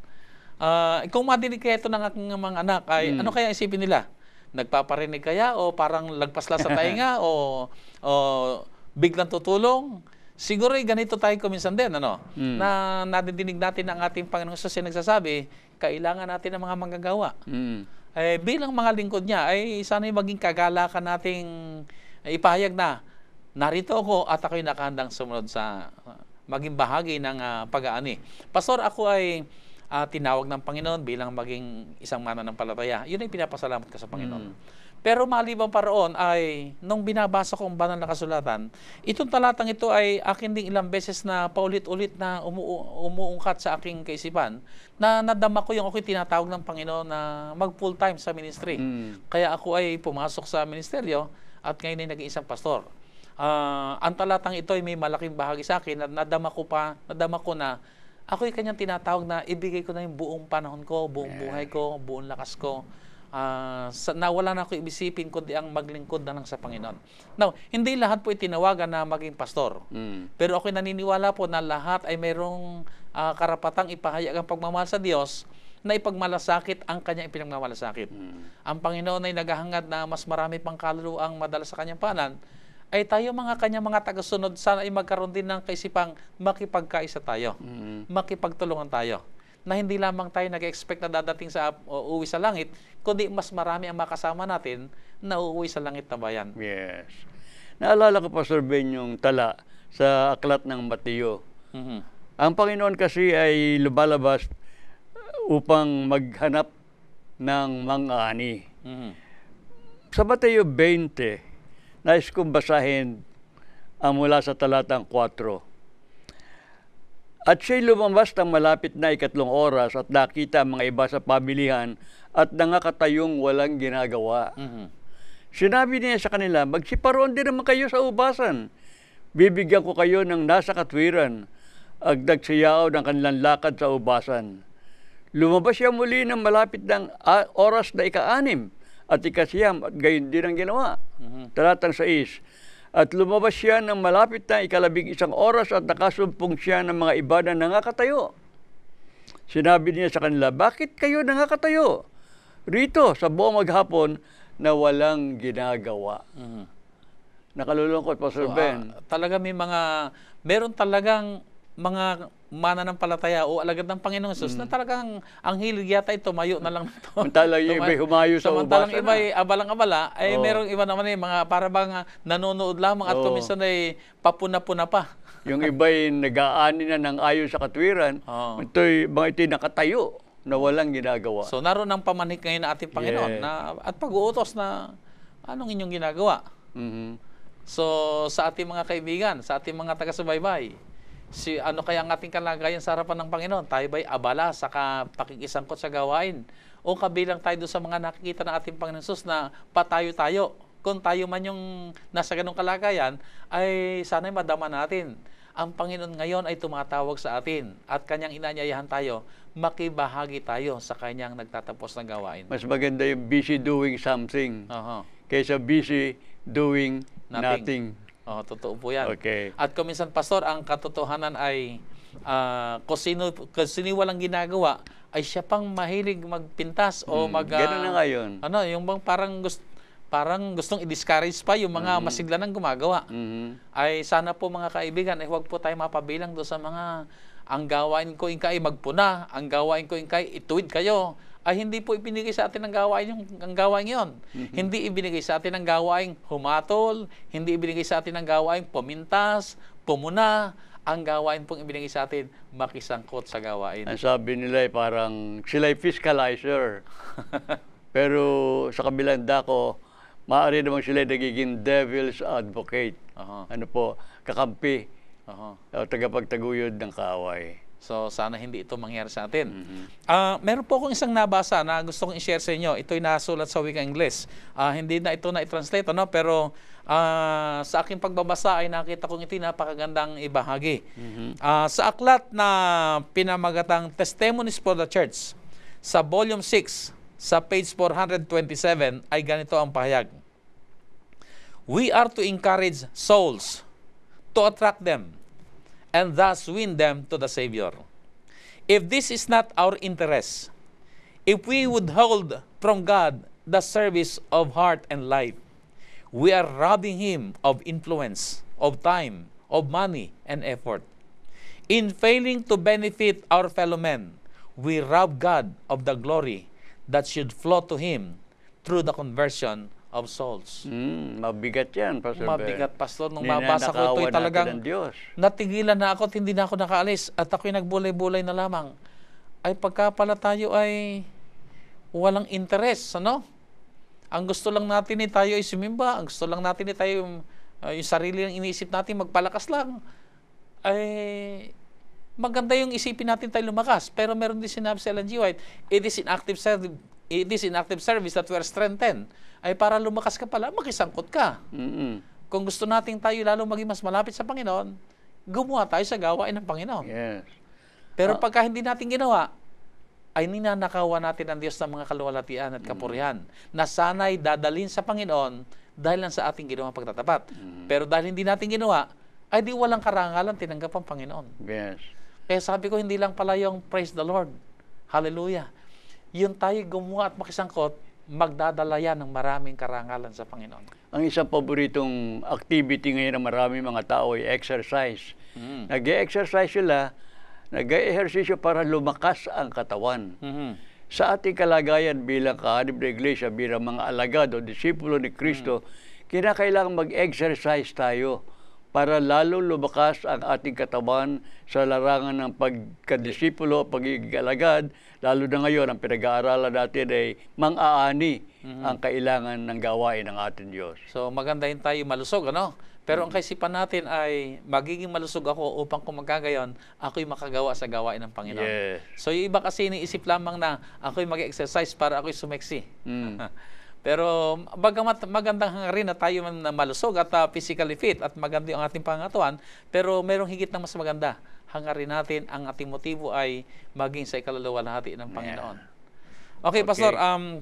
Kung madinig kaya ito ng aking mga anak, ay ano kaya isipin nila? Nagpaparinig kaya o parang lagpas lang sa tainga o biglang tutulong? Siguro ganito tayo kuminsan din, ano? Na nadidinig natin ang ating Panginoong Hesus na nagsasabi, kailangan natin ng mga manggagawa. Bilang mga lingkod niya, ay sana'y maging kagalakan nating ipahayag na narito ako at ako'y nakahandang sumunod sa maging bahagi ng pag-aani. Pastor, ako ay tinawag ng Panginoon bilang maging isang mananampalataya. Yun ay pinapasalamat ko sa Panginoon. Pero maliban pa roon ay, nung binabasa ko ang banal na kasulatan, itong talatang ito ay akin ding ilang beses na paulit-ulit na umuungkat sa aking kaisipan, na nadama ko yung ako'y tinatawag ng Panginoon na mag full-time sa ministry. Kaya ako ay pumasok sa ministeryo at ngayon ay naging isang pastor. Ang talatang ito ay may malaking bahagi sa akin at nadama ko na ako'y kanyang tinatawag na ibigay ko na yung buong panahon ko, buong buhay ko, buong lakas ko. Na wala na ako ibisipin kundi ang maglingkod na lang sa Panginoon. Now, hindi lahat po itinawagan na maging pastor. Pero ako'y naniniwala po na lahat ay mayroong karapatang ipahayag ang pagmamahal sa Diyos na ipagmalasakit ang kanyang ipinagmamalasakit. Ang Panginoon ay naghahangad na mas marami pang kaluluwang madala sa kanyang paanan, ay tayo kanyang mga tagasunod, sana ay magkaroon din ng kaisipang makipagkaisa tayo, makipagtulungan tayo. Na hindi lamang tayo nag-expect na dadating sa uuwi sa langit, kundi mas marami ang makasama natin na uuwi sa langit na bayan. Yes. Naalala ko, Pastor Ben, yung tala sa aklat ng Mateo. Ang Panginoon kasi ay lumalabas upang maghanap ng mang-ani. Sa Mateo 20, nais kong basahin mula sa talatang 4. At siya'y lumabas ng malapit na 3 oras at nakita ang mga iba sa pamilihan at nangakatayong walang ginagawa. Sinabi niya sa kanila, magsiparoon din naman kayo sa ubasan. Bibigyan ko kayo ng nasa katwiran. agdag siyaw ng kanilang lakad sa ubasan. Lumabas siya muli ng malapit ng oras na ika-6 at ika-9 at gayon din ang ginawa. Talatang 6. At lumabas siya ng malapit na ika-11 oras at nakasumpong siya ng mga iba na nangakatayo. Sinabi niya sa kanila, bakit kayo nangakatayo? Rito, sa buong maghapon na walang ginagawa. Nakalulungkot, Pastor Ben. Talaga meron talagang mga mananampalataya o alagad ng Panginoong Hesus na talagang ang hilig yata ay tumayo na lang ito. Samantalang iba humayo sa ubasan. Samantalang iba ay abalang-abala, ay merong iba naman mga para bang nanonood lamang at kuminsan ay papuna-puna pa. Yung iba ay nag-aani na ng ayon sa katwiran. Ito'y nakatayo na walang ginagawa. So naroon ang pamanhik ngayon ng ating Panginoon at pag-uutos na anong inyong ginagawa. So sa ating mga kaibigan, sa ating mga taga-subaybay, ano kaya ang ating kalagayan sa harapan ng Panginoon? Tayo ba'y abala sa pakikisangkot sa gawain? O kabilang tayo doon sa mga nakikita ng ating Panginoon Jesus na patayo-tayo? Kung tayo man yung nasa ganong kalagayan, ay sana'y madama natin. Ang Panginoon ngayon ay tumatawag sa atin at Kanyang inaanyayahan tayo, makibahagi tayo sa Kanyang nagtatapos na gawain. Mas maganda yung busy doing something kaysa busy doing nothing. Totoo po yan. Okay. At kung minsan, Pastor, ang katotohanan ay kung sino walang ginagawa, ay siya pang mahilig magpintas o Ganun na ngayon. Yung bang parang gustong i-discourage pa yung mga masigla ng gumagawa. Ay sana po mga kaibigan, huwag po tayo mapabilang doon sa mga ang gawain ko ingkay magpuna, ang gawain ko ingkay ituwid kayo. Ay hindi po ibinigay sa atin ang gawain yon. Hindi ibinigay sa atin ang gawain humatol, hindi ibinigay sa atin ang gawain pumintas, pumuna. Ang gawain pong ibinigay sa atin, makisangkot sa gawain. Ang sabi nila ay parang sila'y fiscalizer. Pero sa kabilang dako, maaari namang sila nagiging devil's advocate. Kakampi. Tagapagtaguyod ng kaaway. So, sana hindi ito mangyari sa atin. Meron po akong isang nabasa na gusto kong i-share sa inyo. Ito'y nasulat sa wikang Ingles. Hindi na ito na i-translate, pero sa aking pagbabasa ay nakita kong ito'y napakagandang ibahagi. Sa aklat na pinamagatang Testimonies for the Church, sa volume 6, sa page 427, ay ganito ang pahayag. We are to encourage souls, to attract them, and thus win them to the Savior. If this is not our interest, if we would hold from God the service of heart and life, we are robbing Him of influence, of time, of money, and effort. In failing to benefit our fellow men, we rob God of the glory that should flow to Him through the conversion of souls. Mabigat yan, Pastor Ben. Mabigat, Pastor. Nung mabasa ko ito'y talagang natigilan na ako at hindi na ako nakaalis at ako'y nagbulay-bulay na lamang. Ay pagka pala tayo ay walang interest, Ang gusto lang natin tayo ay sumimba, ang gusto lang natin tayo yung sarili ng iniisip natin magpalakas lang. Ay maganda yung isipin natin tayo lumakas. Pero meron din sinabi si Ellen G. White, it is in active service that we are strengthened. Ay para lumakas ka pala, makisangkot ka. Kung gusto natin tayo lalo maging mas malapit sa Panginoon, gumawa tayo sa gawain ng Panginoon. Yes. Pero pagka hindi natin ginawa, ay ninanakawan natin ang Diyos ng mga kaluwalhatian at kapurihan na sana'y dadalhin sa Panginoon dahil lang sa ating ginawang pagtatapat. Pero dahil hindi natin ginawa, ay di walang karangalan tinanggap ang Panginoon. Yes. Kaya sabi ko, hindi lang pala yung praise the Lord. Hallelujah. Yung tayo gumawa at makisangkot, magdadala yan ng maraming karangalan sa Panginoon. Ang isang paboritong activity ngayon ng maraming mga tao ay exercise. Nag-e-exercise sila, nag-e-ehersisyo para lumakas ang katawan. Sa ating kalagayan bilang kaanib na iglesia, bilang mga alagad o disipulo ni Kristo, kinakailangan mag-exercise tayo para lalo lumakas ang ating katawan sa larangan ng pagkadisipulo, pagiging alagad. Lalo na ngayon, ang pinag-aaralan natin ay mang-aani ang kailangan ng gawain ng ating Diyos. So maganda yun tayo malusog, Pero ang kaisipan natin ay magiging malusog ako upang kung magkagayon, ako'y makagawa sa gawain ng Panginoon. Yes. So yung iba kasi iniisip lamang na ako'y mag-exercise para ako'y sumeksi. Pero bagamat magandang hangarin na tayo man na malusog at physically fit at maganda yung ating pangatuan, pero merong higit na mas maganda. Hangarin natin ang ating motibo ay maging sa ikaluluwalhati ng Panginoon. Okay, Pastor,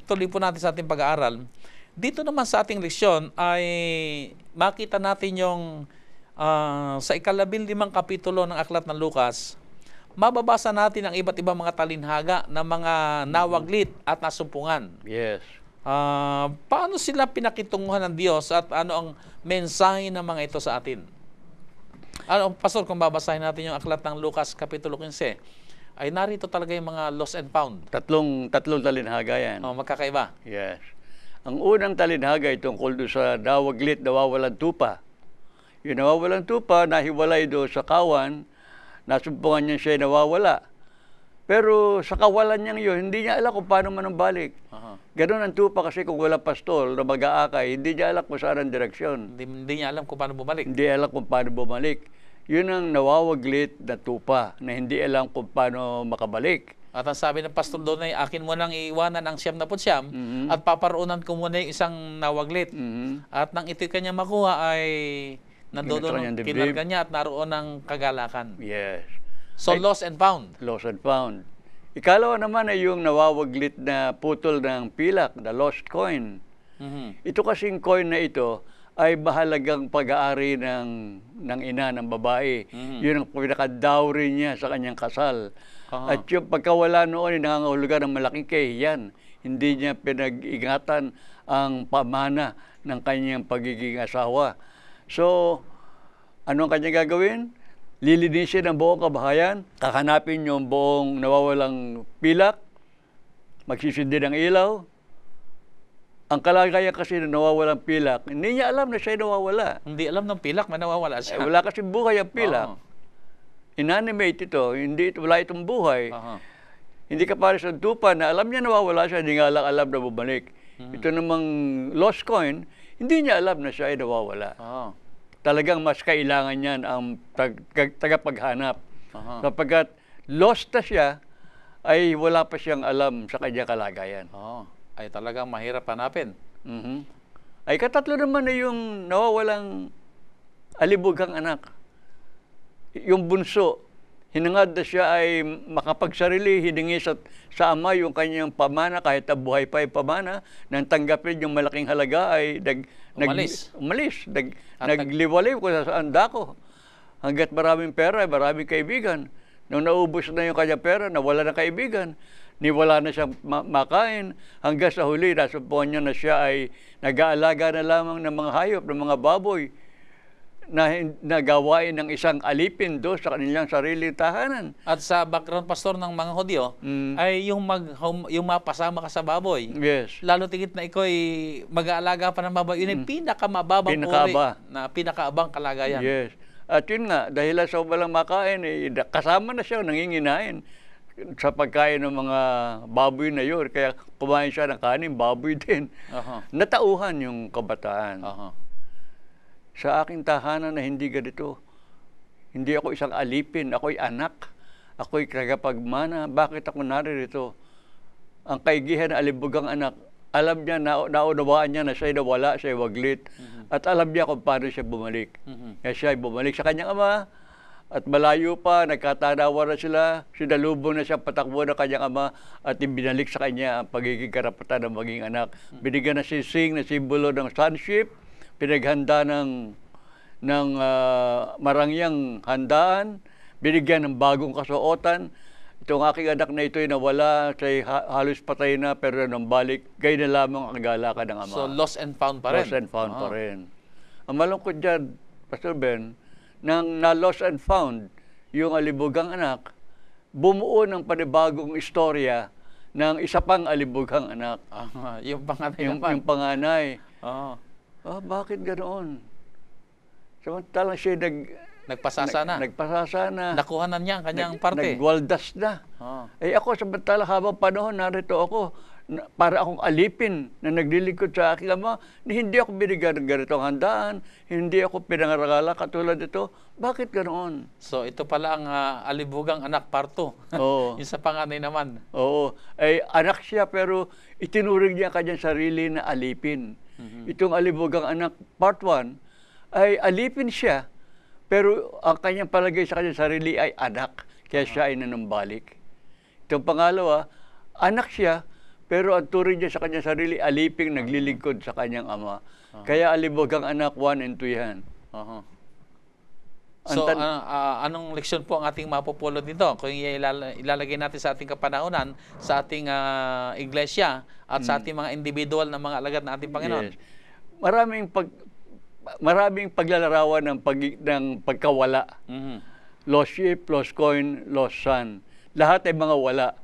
tuloy po natin sa ating pag-aaral. Dito naman sa ating leksyon ay makita natin yung sa 15 kapitulo ng Aklat ng Lucas, mababasa natin ang iba't ibang mga talinhaga ng mga nawaglit at nasumpungan. Yes. Paano sila pinakitunguhan ng Diyos at ano ang mensahe ng mga ito sa atin? Pastor, kung babasahin natin yung Aklat ng Lucas Kapitulo 15, ay narito talaga yung mga lost and found. Tatlong talinhaga yan. Magkakaiba. Yes. Ang unang talinhaga ay tungkol doon sa nawaglit, nawawalang tupa. Yung nawawalang tupa, nahiwalay doon sa kawan, nasumpungan niya siya nawawala. Pero sa kawalan niyang yun, hindi niya alam kung paano manumbalik. Ganon ang tupa kasi kung wala pastol na mag-aakay, hindi niya alam kung saan ang direksyon. Hindi niya alam kung paano bumalik. Hindi alam kung paano bumalik. Yun ang nawawaglit na tupa na hindi alam kung paano makabalik. At ang sabi ng pastor doon ay, akin mo nang iiwanan ang 79 at paparuunan ko muna yung isang nawaglit. At nang ito'y kanya makuha ay nandoon kinarga niya at naroon ng kagalakan. Yes. So, lost and found. Lost and found. Ikalawa naman ay yung nawawaglit na putol ng pilak, the lost coin. Ito kasing coin na ito ay mahalagang pag-aari ng ina, ng babae. Yun ang pinaka-dowry niya sa kanyang kasal. At yung pagkawala noon ay nangangahulugan ng malaking kahihiyan. Hindi niya pinag-ingatan ang pamana ng kanyang pagiging asawa. So, ano ang kanyang gagawin? Lilinisin ang buong kabahayan, kahanapin yung buong nawawalang pilak, magsisindi ng ilaw. Ang kalagayan kasi na nawawalang pilak, hindi niya alam na siya nawawala. Hindi alam ng pilak, may nawawala siya. Wala kasi buhay ang pilak. Inanimate ito, wala itong buhay. Hindi ka pares ng tupa na alam niya nawawala siya, hindi nga alam na bumalik. Ito namang lost coin, hindi niya alam na siya ay nawawala. Talagang mas kailangan niyan ang tagapaghanap. Kapagkat lost na siya, ay wala pa siyang alam sa kanyang kalagayan. Ay talagang mahirap hanapin. Ay katatlo naman na yung nawawalang alibughang anak. Yung bunso, hinangad na siya ay makapagsarili, hiningi sa ama yung kanyang pamana, kahit buhay pa yung pamana, nang tanggapin yung malaking halaga ay umalis. Nagliwaliw kung saan dako. Hanggat maraming pera, maraming kaibigan. Nung naubos na yung kanyang pera, nawala ng kaibigan. Niwala na siyang makain. Hanggang sa huli, nasumpuan niya na siya ay nag-aalaga na lamang ng mga hayop, ng mga baboy, na nagawain ng isang alipin do sa kanilang sariling tahanan. At sa background, pastor, ng mga Hudyo, ay yung mapasama ka sa baboy. Yes. Lalo tigit na ikaw ay mag-aalaga pa ng baboy. Yun ay pinakamababang uri na pinakaabang kalagayan. Yes. At yun nga, dahil sa walang makain, kasama na siya, nanginginain sa pagkain ng mga baboy na yun. Kaya kumain siya ng kanin, baboy din. Natauhan yung kabataan. Sa aking tahanan na hindi ganito. Hindi ako isang alipin, ako'y anak. Ako'y tagapagmana. Bakit ako naririto? Ang kaigihan na alibugang anak, alam niya, naunawaan niya na siya'y nawala, siya'y waglit. At alam niya kung paano siya bumalik. Kaya siya'y bumalik sa kanyang ama. At malayo pa, nagkatanawa na sila. Sinalubong na siya patakbo ng kanyang ama at ibinalik sa kanya ang pagiging karapatan ng maging anak. Binigyan na sising na simbolo ng sonship. Pinaghanda ng marangyang handaan, binigyan ng bagong kasuotan. Itong aking anak na ito ay nawala, siya'y halos patay na, pero nang balik, gay na lamang ang kagalakan ng ama. So, lost and found pa rin? Lost and found pa rin. Ang malungkot dyan, Pastor Ben, nang na-lost and found yung alibugang anak, bumuo ng panibagong istorya ng isa pang alibugang anak. Yung panganay naman. Yung panganay. Bakit ganoon? Samantalang siya nagpasasana. Nakuha na niya ang kanyang parte. Nagwaldas na. Ako, samantalang habang panahon, narito ako. para akong alipin na naglilingkod sa aking ama, na hindi ako binigyan ng ganitong handaan, hindi ako pinangaragala katulad ito. Bakit ganoon? So ito pala ang alibugang anak parto. Oo. Yung sa panganay naman. Oo. Ay, anak siya pero itinuring niya kanyang sarili na alipin. Itong alibugang anak, part 1, ay alipin siya, pero ang kanyang palagay sa kanyang sarili ay anak. Kaya siya ay nanumbalik. Itong pangalawa, anak siya, pero ang turing niya sa kanyang sarili, aliping naglilingkod sa kanyang ama. Kaya alibugang anak 1 and 2 yan. So, anong leksyon po ang ating mapupulot dito? Kung ilalagay natin sa ating kapanahunan, sa ating iglesia, at sa ating mga individual na mga alagad na ating Panginoon. Yes. Maraming paglalarawan ng pagkawala. Lost sheep, lost coin, lost son. Lahat ay mga wala.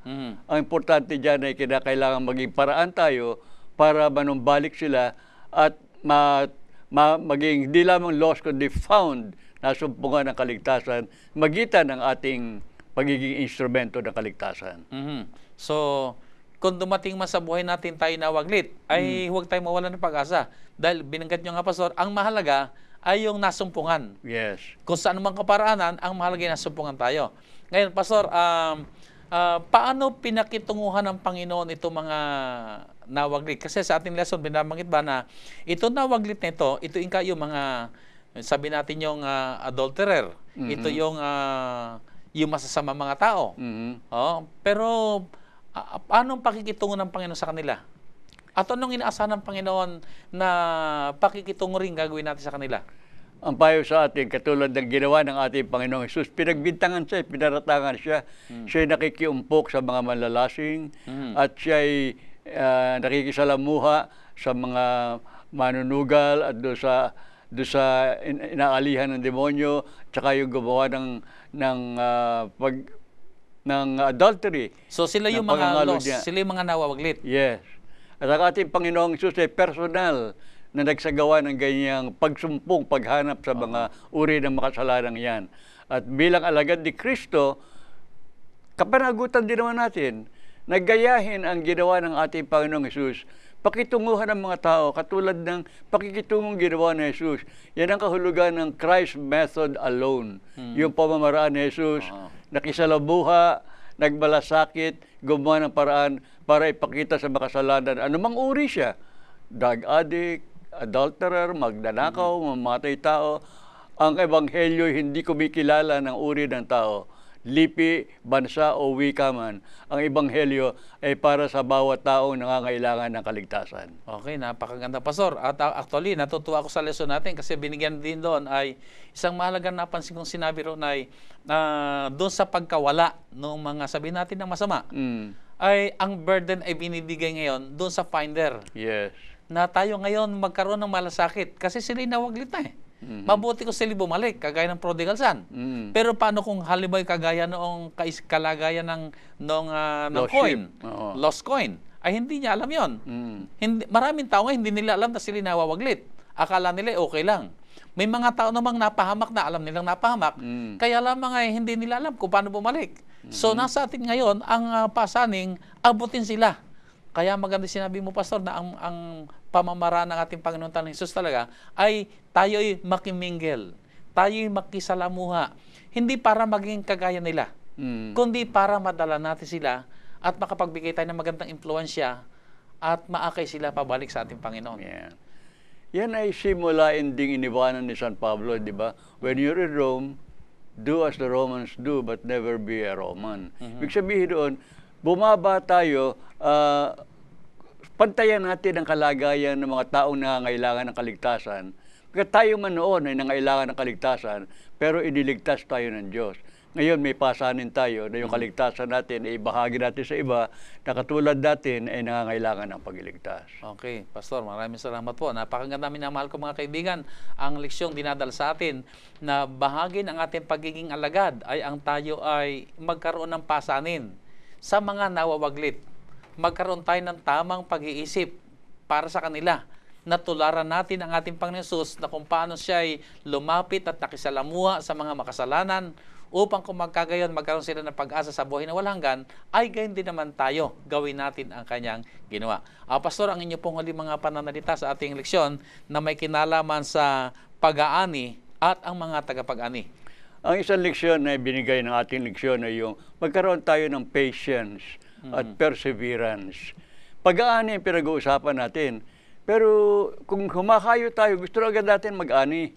Ang importante dyan ay kinakailangan maging paraan tayo para manumbalik sila at maging hindi lamang lost kundi found, nasumpungan ng kaligtasan, magitan ng ating pagiging instrumento ng kaligtasan. So, kung dumating man sa buhay natin tayo nawaglit, ay huwag tayo mawalan ng pag-asa. Dahil binanggit nyo nga, Pastor, ang mahalaga ay yung nasumpungan. Yes. Kung saan mang kaparaanan, ang mahalaga ay nasumpungan tayo. Ngayon, Pastor, paano pinakitunguhan ng Panginoon itong mga nawaglit? Kasi sa ating lesson, binabanggit ba na ito nawaglit na ito yung mga, sabi natin yung adulterer. Ito yung masasama mga tao. Pero, paano pakikitungo ng Panginoon sa kanila? At anong inaasahan ng Panginoon na pakikitungo rin gagawin natin sa kanila? Ang payo sa atin, katulad ng ginawa ng ating Panginoong Hesus, pinagbintangan siya, pinaratangan siya. Siya ay nakikiumpok sa mga manlalasing at siya ay nakikisalamuha sa mga manunugal at doon sa inaalihan ng demonyo, tsaka yung gumawa ng adultery. So sila yung mga lost, sila yung mga nawawaglit. Yes. At ang ating Panginoong Hesus ay personal na nagsagawa ng ganyang pagsumpong, paghanap sa mga uri ng makasalanang yan. At bilang alagad ni Kristo, kapanagutan din naman natin, naggayahin ang ginawa ng ating Panginoong Hesus, pakitunguhan ng mga tao, katulad ng pakikitungong ginawa ni Jesus. Yan ang kahulugan ng Christ method alone. Yung pamamaraan ni Jesus, nakisalabuha, nagmalasakit, gumawa ng paraan para ipakita sa makasalanan. Anumang uri siya, drug addict, adulterer, magnanakaw, mamatay tao, ang ebanghelyo hindi kumikilala ng uri ng tao. Lipi, bansa o wika man, ang ebanghelyo ay para sa bawat taong nangangailangan ng kaligtasan. Okay, napakaganda, Pastor. At actually, natutuwa ako sa lesson natin kasi binigyan din doon ay isang mahalagang napansin kong sinabi roon ay doon sa pagkawala ng mga sabihin natin ng masama, ay ang burden ay binibigay ngayon doon sa finder. Yes. Na tayo ngayon magkaroon ng malasakit kasi sila'y nawaglit na eh. Mabuti kung sila bumalik, kagaya ng prodigal son. Pero paano kung halimbawa kagaya noong kalagayan ng coin, lost coin, ay hindi niya alam yon. Maraming tao nga hindi nila alam na sila nawawaglit. Akala nila okay lang. May mga tao namang napahamak na alam nilang napahamak, kaya lamang ay hindi nila alam kung paano bumalik. So nasa atin ngayon, ang pasaning, abutin sila. Kaya maganda sinabi mo, Pastor, na ang pamamaraan ng ating Panginoon Tan Jesus talaga ay tayo'y makimingle, tayo'y makisalamuha. Hindi para maging kagaya nila, kundi para madala natin sila at makapagbigay tayo ng magandang impluensya at maakay sila pabalik sa ating Panginoon. Yeah. Yan ay simulain ding iniwanan ni San Pablo, di ba? When you're in Rome, do as the Romans do, but never be a Roman. Ibig sabihin doon, bumaba tayo, pantayan natin ang kalagayan ng mga taong nangangailangan ng kaligtasan. Kaya tayo man noon ay nangailangan ng kaligtasan, pero iniligtas tayo ng Diyos. Ngayon may pasanin tayo na yung kaligtasan natin ay ibahagi natin sa iba na katulad natin ay nangangailangan ng pagliligtas. Okay, Pastor, maraming salamat po. Napakaganda, minamahal ko mga kaibigan, ang leksyong dinadala sa atin na bahagi ng ating pagiging alagad ay ang tayo ay magkaroon ng pasanin sa mga nawawaglit. Magkaroon tayo ng tamang pag-iisip para sa kanila. Natularan natin ang ating Panginoon Jesus na kung paano siya ay lumapit at nakisalamuha sa mga makasalanan upang kung magkagayon magkaroon sila ng pag-asa sa buhay na walang hanggan, ay gayon din naman tayo, gawin natin ang kanyang ginawa. Pastor, ang inyo pong huli mga pananalita sa ating leksyon na may kinalaman sa pag-aani at ang mga tagapag-ani. Ang isang leksyon na binigay ng ating leksyon ay yung magkaroon tayo ng patience at perseverance. Pag-aani ang pinag-uusapan natin. Pero kung humakayo tayo, gusto na agad natin mag-ani.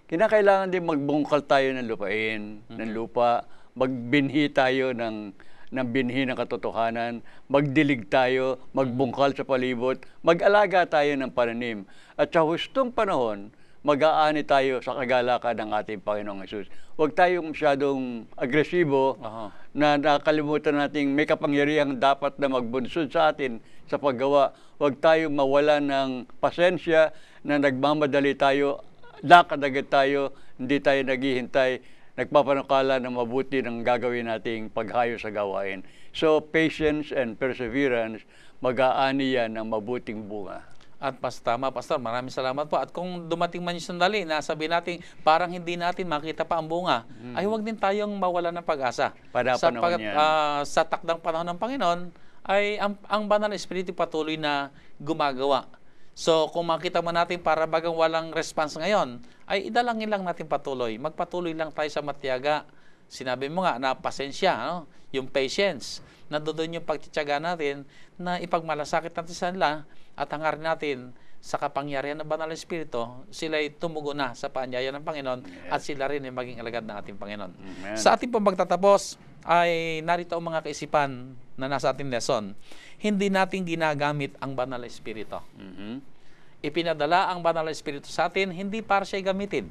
Kinakailangan din magbungkal tayo ng lupain, ng lupa, magbinhi tayo ng binhi ng katotohanan, magdilig tayo, magbungkal sa palibot, mag-alaga tayo ng pananim. At sa hustong panahon, mag-aani tayo sa kagalakan ng ating Panginoong Hesus. Huwag tayong masyadong agresibo na nakalimutan nating may kapangyarihang dapat na magbunsod sa atin sa paggawa. Huwag tayong mawala ng pasensya na nagmamadali tayo, lakad-agad tayo, hindi tayo naghihintay, nagpapanukala na mabuti ng gagawin nating paghayo sa gawain. So, patience and perseverance, mag-aani yan ng mabuting bunga. At tama, Pastor, maraming salamat po. At kung dumating man yung sandali na sabihin natin parang hindi natin makita pa ang bunga, ay huwag din tayong mawala ng pag-asa. Panahon yan. Sa takdang panahon ng Panginoon, ay ang banal na Espiritu patuloy na gumagawa. So, kung makita mo natin para bagang walang response ngayon, ay idalangin lang natin patuloy. Magpatuloy lang tayo sa matiyaga. Sinabi mo nga na pasensya, no? Yung patience. Nandoon yung pagtitiyaga natin na ipagmalasakit natin sa nila at hangarin natin sa kapangyarihan ng banal na Espiritu, sila'y tumugo na sa paanyaya ng Panginoon at sila rin ay maging alagad ng ating Panginoon. Amen. Sa ating pong pagtatapos, ay narito ang mga kaisipan na nasa ating lesson. Hindi natin ginagamit ang banal na Espiritu. Ipinadala ang banal na Espiritu sa atin, hindi para siya gamitin,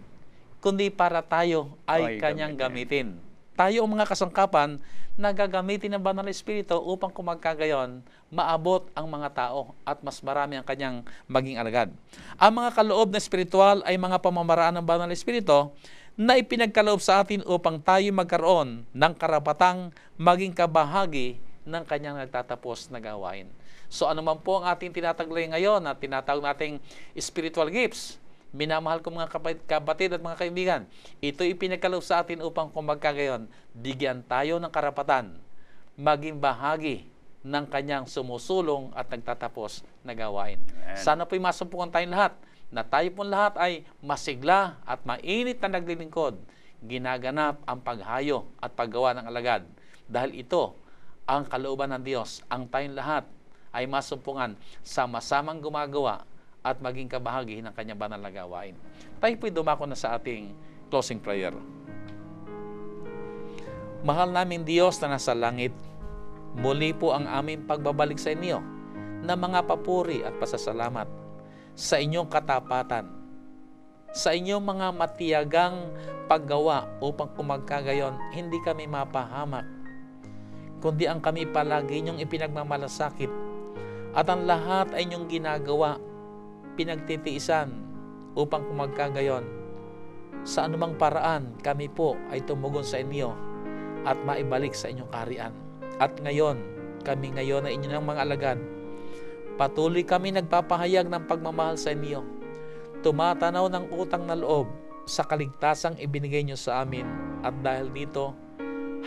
kundi para tayo ay kanyang gamitin. Tayo ang mga kasangkapan na gagamitin ng banal na Espiritu upang kung magkagayon, maabot ang mga tao at mas marami ang kanyang maging alagad. Ang mga kaloob na espiritual ay mga pamamaraan ng banal na Espiritu na ipinagkaloob sa atin upang tayo magkaroon ng karapatang maging kabahagi ng kanyang nagtatapos na gawain. So ano man po ang ating tinataglay ngayon na tinatawag nating spiritual gifts, minamahal ko mga kapatid at mga kaibigan, ito ipinagkaloob sa atin upang kung magkagayon, bigyan tayo ng karapatan maging bahagi ng kanyang sumusulong at nagtatapos na gawain. Amen. Sana po'y masumpungan tayong lahat na tayo pong lahat ay masigla at mainit na naglilingkod, ginaganap ang paghayo at paggawa ng alagad. Dahil ito ang kalooban ng Diyos, ang tayong lahat ay masumpungan sa masamang gumagawa at maging kabahagi ng kanyang banal na gawain. Tayo po'y dumako na sa ating closing prayer. Mahal naming Diyos na nasa langit, muli po ang aming pagbabalik sa inyo na mga papuri at pasasalamat sa inyong katapatan, sa inyong mga matiyagang paggawa upang kumagkagayon hindi kami mapahamak, kundi ang kami palagi inyong ipinagmamalasakit at ang lahat ay inyong ginagawa, pinagtitiisan upang kumagkagayon sa anumang paraan kami po ay tumugon sa inyo at maibalik sa inyong kaharian. At ngayon, kami ngayon ay inyong mga alagad, patuloy kami nagpapahayag ng pagmamahal sa inyo, tumatanaw ng utang na loob sa kaligtasang ibinigay nyo sa amin at dahil dito,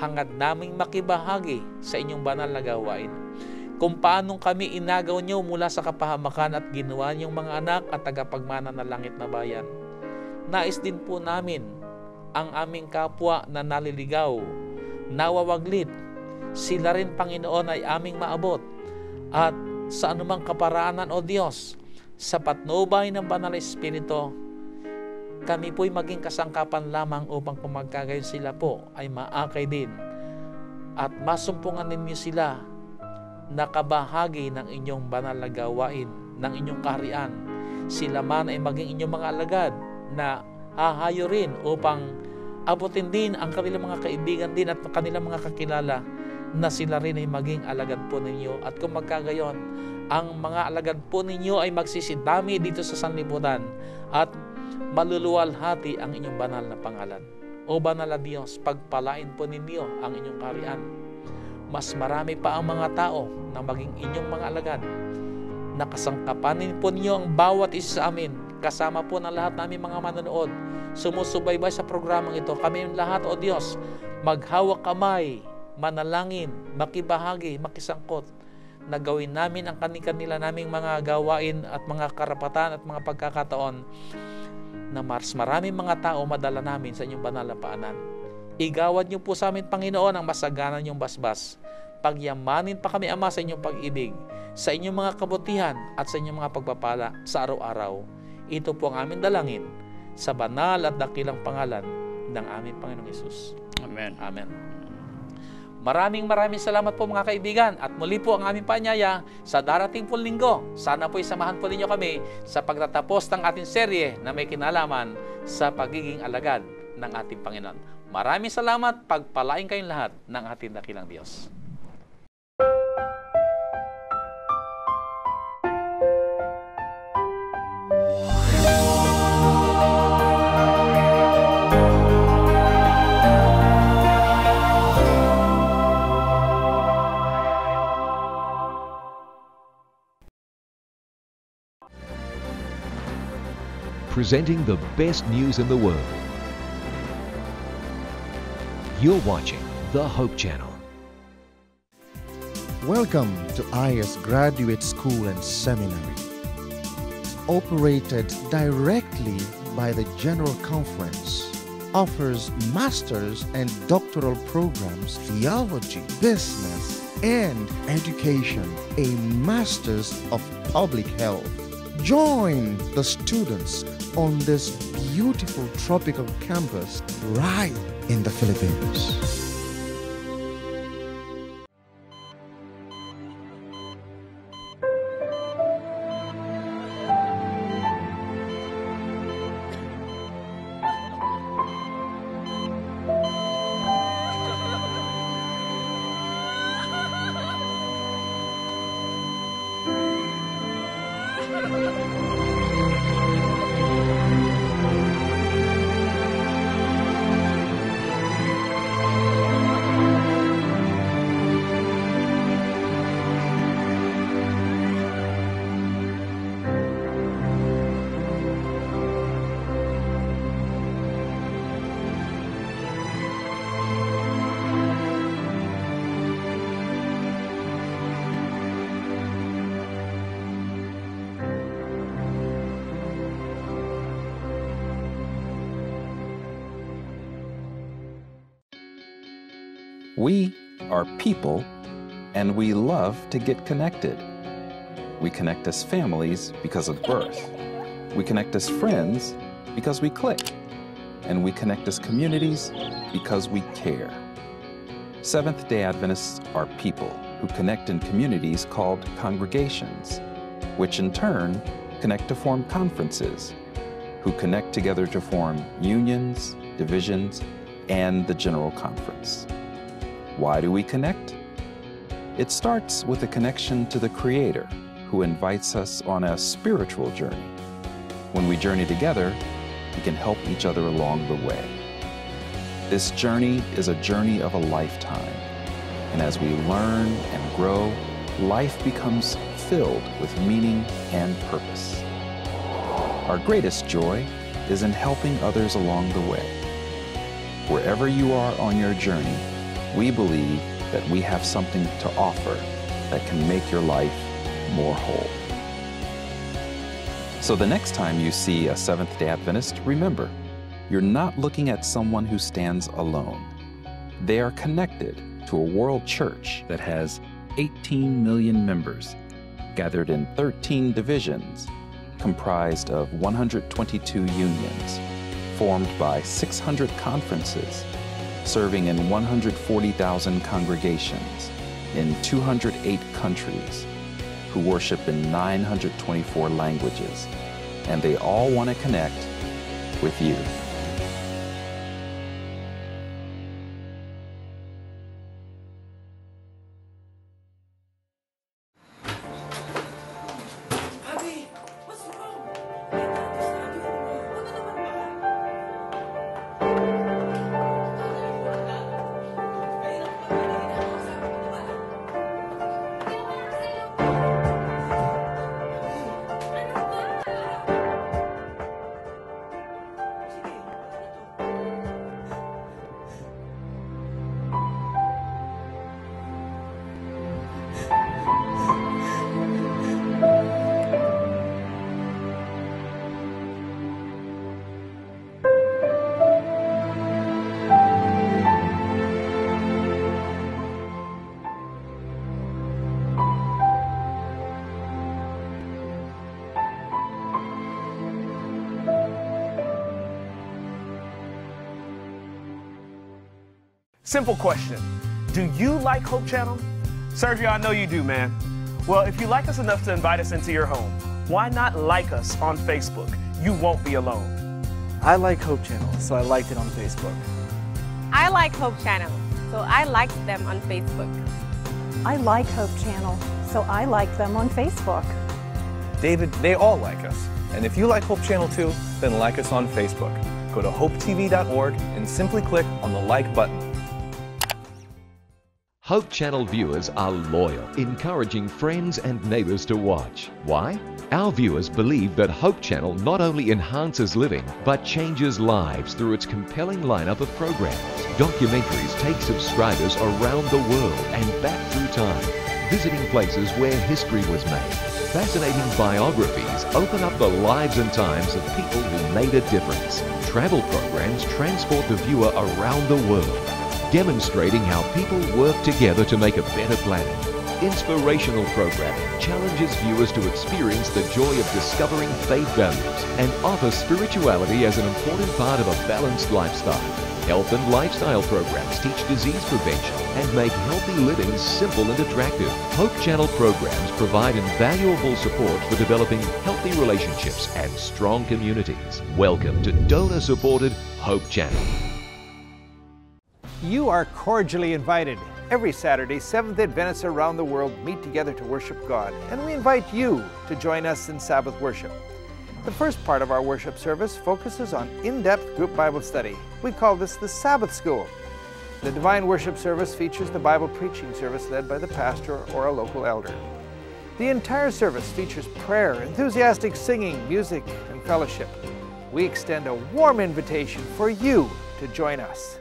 hangad naming makibahagi sa inyong banal na gawain. Kung paanong kami inagaw nyo mula sa kapahamakan at ginawa niyong mga anak at tagapagmana ng langit na bayan. Nais din po namin ang aming kapwa na naliligaw, nawawaglit, sila rin Panginoon ay aming maabot at sa anumang kaparaanan o Diyos, sa patnubay ng banal na Espiritu, kami po'y maging kasangkapan lamang upang kung magkagayon sila po ay maakay din at masumpungan ninyo sila na kabahagi ng inyong banal na gawain, ng inyong kaharian. Sila man ay maging inyong mga alagad na hahayo rin upang abutin din ang kanilang mga kaibigan din at kanilang mga kakilala na sila rin ay maging alagad po ninyo. At kung magkagayon, ang mga alagad po ninyo ay magsisidami dito sa sanlibutan at maluluwalhati ang inyong banal na pangalan. O banal na Diyos, pagpalain po ninyo ang inyong kaharian. Mas marami pa ang mga tao na maging inyong mga alagad. Nakasangkapanin po ninyo ang bawat isa sa amin kasama po ng lahat namin mga manonood, sumusubaybay sa programang ito, kami lahat, O Diyos, maghawak kamay, manalangin, makibahagi, makisangkot, na gawin namin ang kanila naming mga gawain at mga karapatan at mga pagkakataon na mas maraming mga tao madala namin sa inyong banal na paanan. Igawad niyo po sa amin, Panginoon, ang masaganan niyong basbas. Pagyamanin pa kami, Ama, sa inyong pag-ibig, sa inyong mga kabutihan at sa inyong mga pagpapala sa araw-araw. Ito po ang aming dalangin sa banal at dakilang pangalan ng aming Panginoong Hesus. Amen. Amen. Maraming salamat po mga kaibigan, at muli po ang aming paanyaya sa darating pong linggo. Sana po isamahan po ninyo kami sa pagtatapos ng ating serye na may kinalaman sa pagiging alagad ng ating Panginoon. Maraming salamat, pagpalain kayong lahat ng ating dakilang Diyos. Presenting the best news in the world. You're watching the Hope Channel. Welcome to IS Graduate School and Seminary. Operated directly by the General Conference, offers master's and doctoral programs, theology, business, and education, a master's of public health. Join the students on this beautiful tropical campus right in the Philippines. We are people, and we love to get connected. We connect as families because of birth. We connect as friends because we click. And we connect as communities because we care. Seventh-day Adventists are people who connect in communities called congregations, which in turn connect to form conferences, who connect together to form unions, divisions, and the General Conference. Why do we connect? It starts with a connection to the Creator, who invites us on a spiritual journey. When we journey together, we can help each other along the way. This journey is a journey of a lifetime, and as we learn and grow, life becomes filled with meaning and purpose. Our greatest joy is in helping others along the way. Wherever you are on your journey, we believe that we have something to offer that can make your life more whole. So the next time you see a Seventh-day Adventist, remember, you're not looking at someone who stands alone. They are connected to a world church that has 18 million members, gathered in 13 divisions, comprised of 122 unions, formed by 600 conferences, serving in 140,000 congregations in 208 countries, who worship in 924 languages, and they all want to connect with you. Simple question. Do you like Hope Channel? Sergio, I know you do, man. Well, if you like us enough to invite us into your home, why not like us on Facebook? You won't be alone. I like Hope Channel, so I liked it on Facebook. I like Hope Channel, so I liked them on Facebook. I like Hope Channel, so I like them on Facebook. David, they all like us. And if you like Hope Channel too, then like us on Facebook. Go to hopetv.org and simply click on the like button. Hope Channel viewers are loyal, encouraging friends and neighbors to watch. Why? Our viewers believe that Hope Channel not only enhances living, but changes lives through its compelling lineup of programs. Documentaries take subscribers around the world and back through time, visiting places where history was made. Fascinating biographies open up the lives and times of people who made a difference. Travel programs transport the viewer around the world, demonstrating how people work together to make a better planet. Inspirational programming challenges viewers to experience the joy of discovering faith values and offer spirituality as an important part of a balanced lifestyle. Health and lifestyle programs teach disease prevention and make healthy living simple and attractive. Hope Channel programs provide invaluable support for developing healthy relationships and strong communities. Welcome to donor-supported Hope Channel. You are cordially invited. Every Saturday, Seventh-day Adventists around the world meet together to worship God, and we invite you to join us in Sabbath worship. The first part of our worship service focuses on in-depth group Bible study. We call this the Sabbath School. The Divine Worship service features the Bible preaching service led by the pastor or a local elder. The entire service features prayer, enthusiastic singing, music, and fellowship. We extend a warm invitation for you to join us.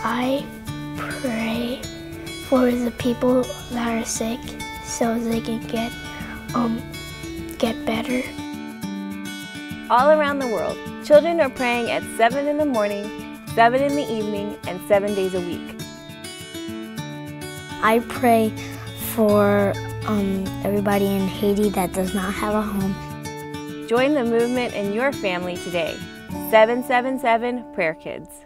I pray for the people that are sick so they can get better. All around the world, children are praying at 7 in the morning, 7 in the evening, and 7 days a week. I pray for everybody in Haiti that does not have a home. Join the movement in your family today. 777 Prayer Kids.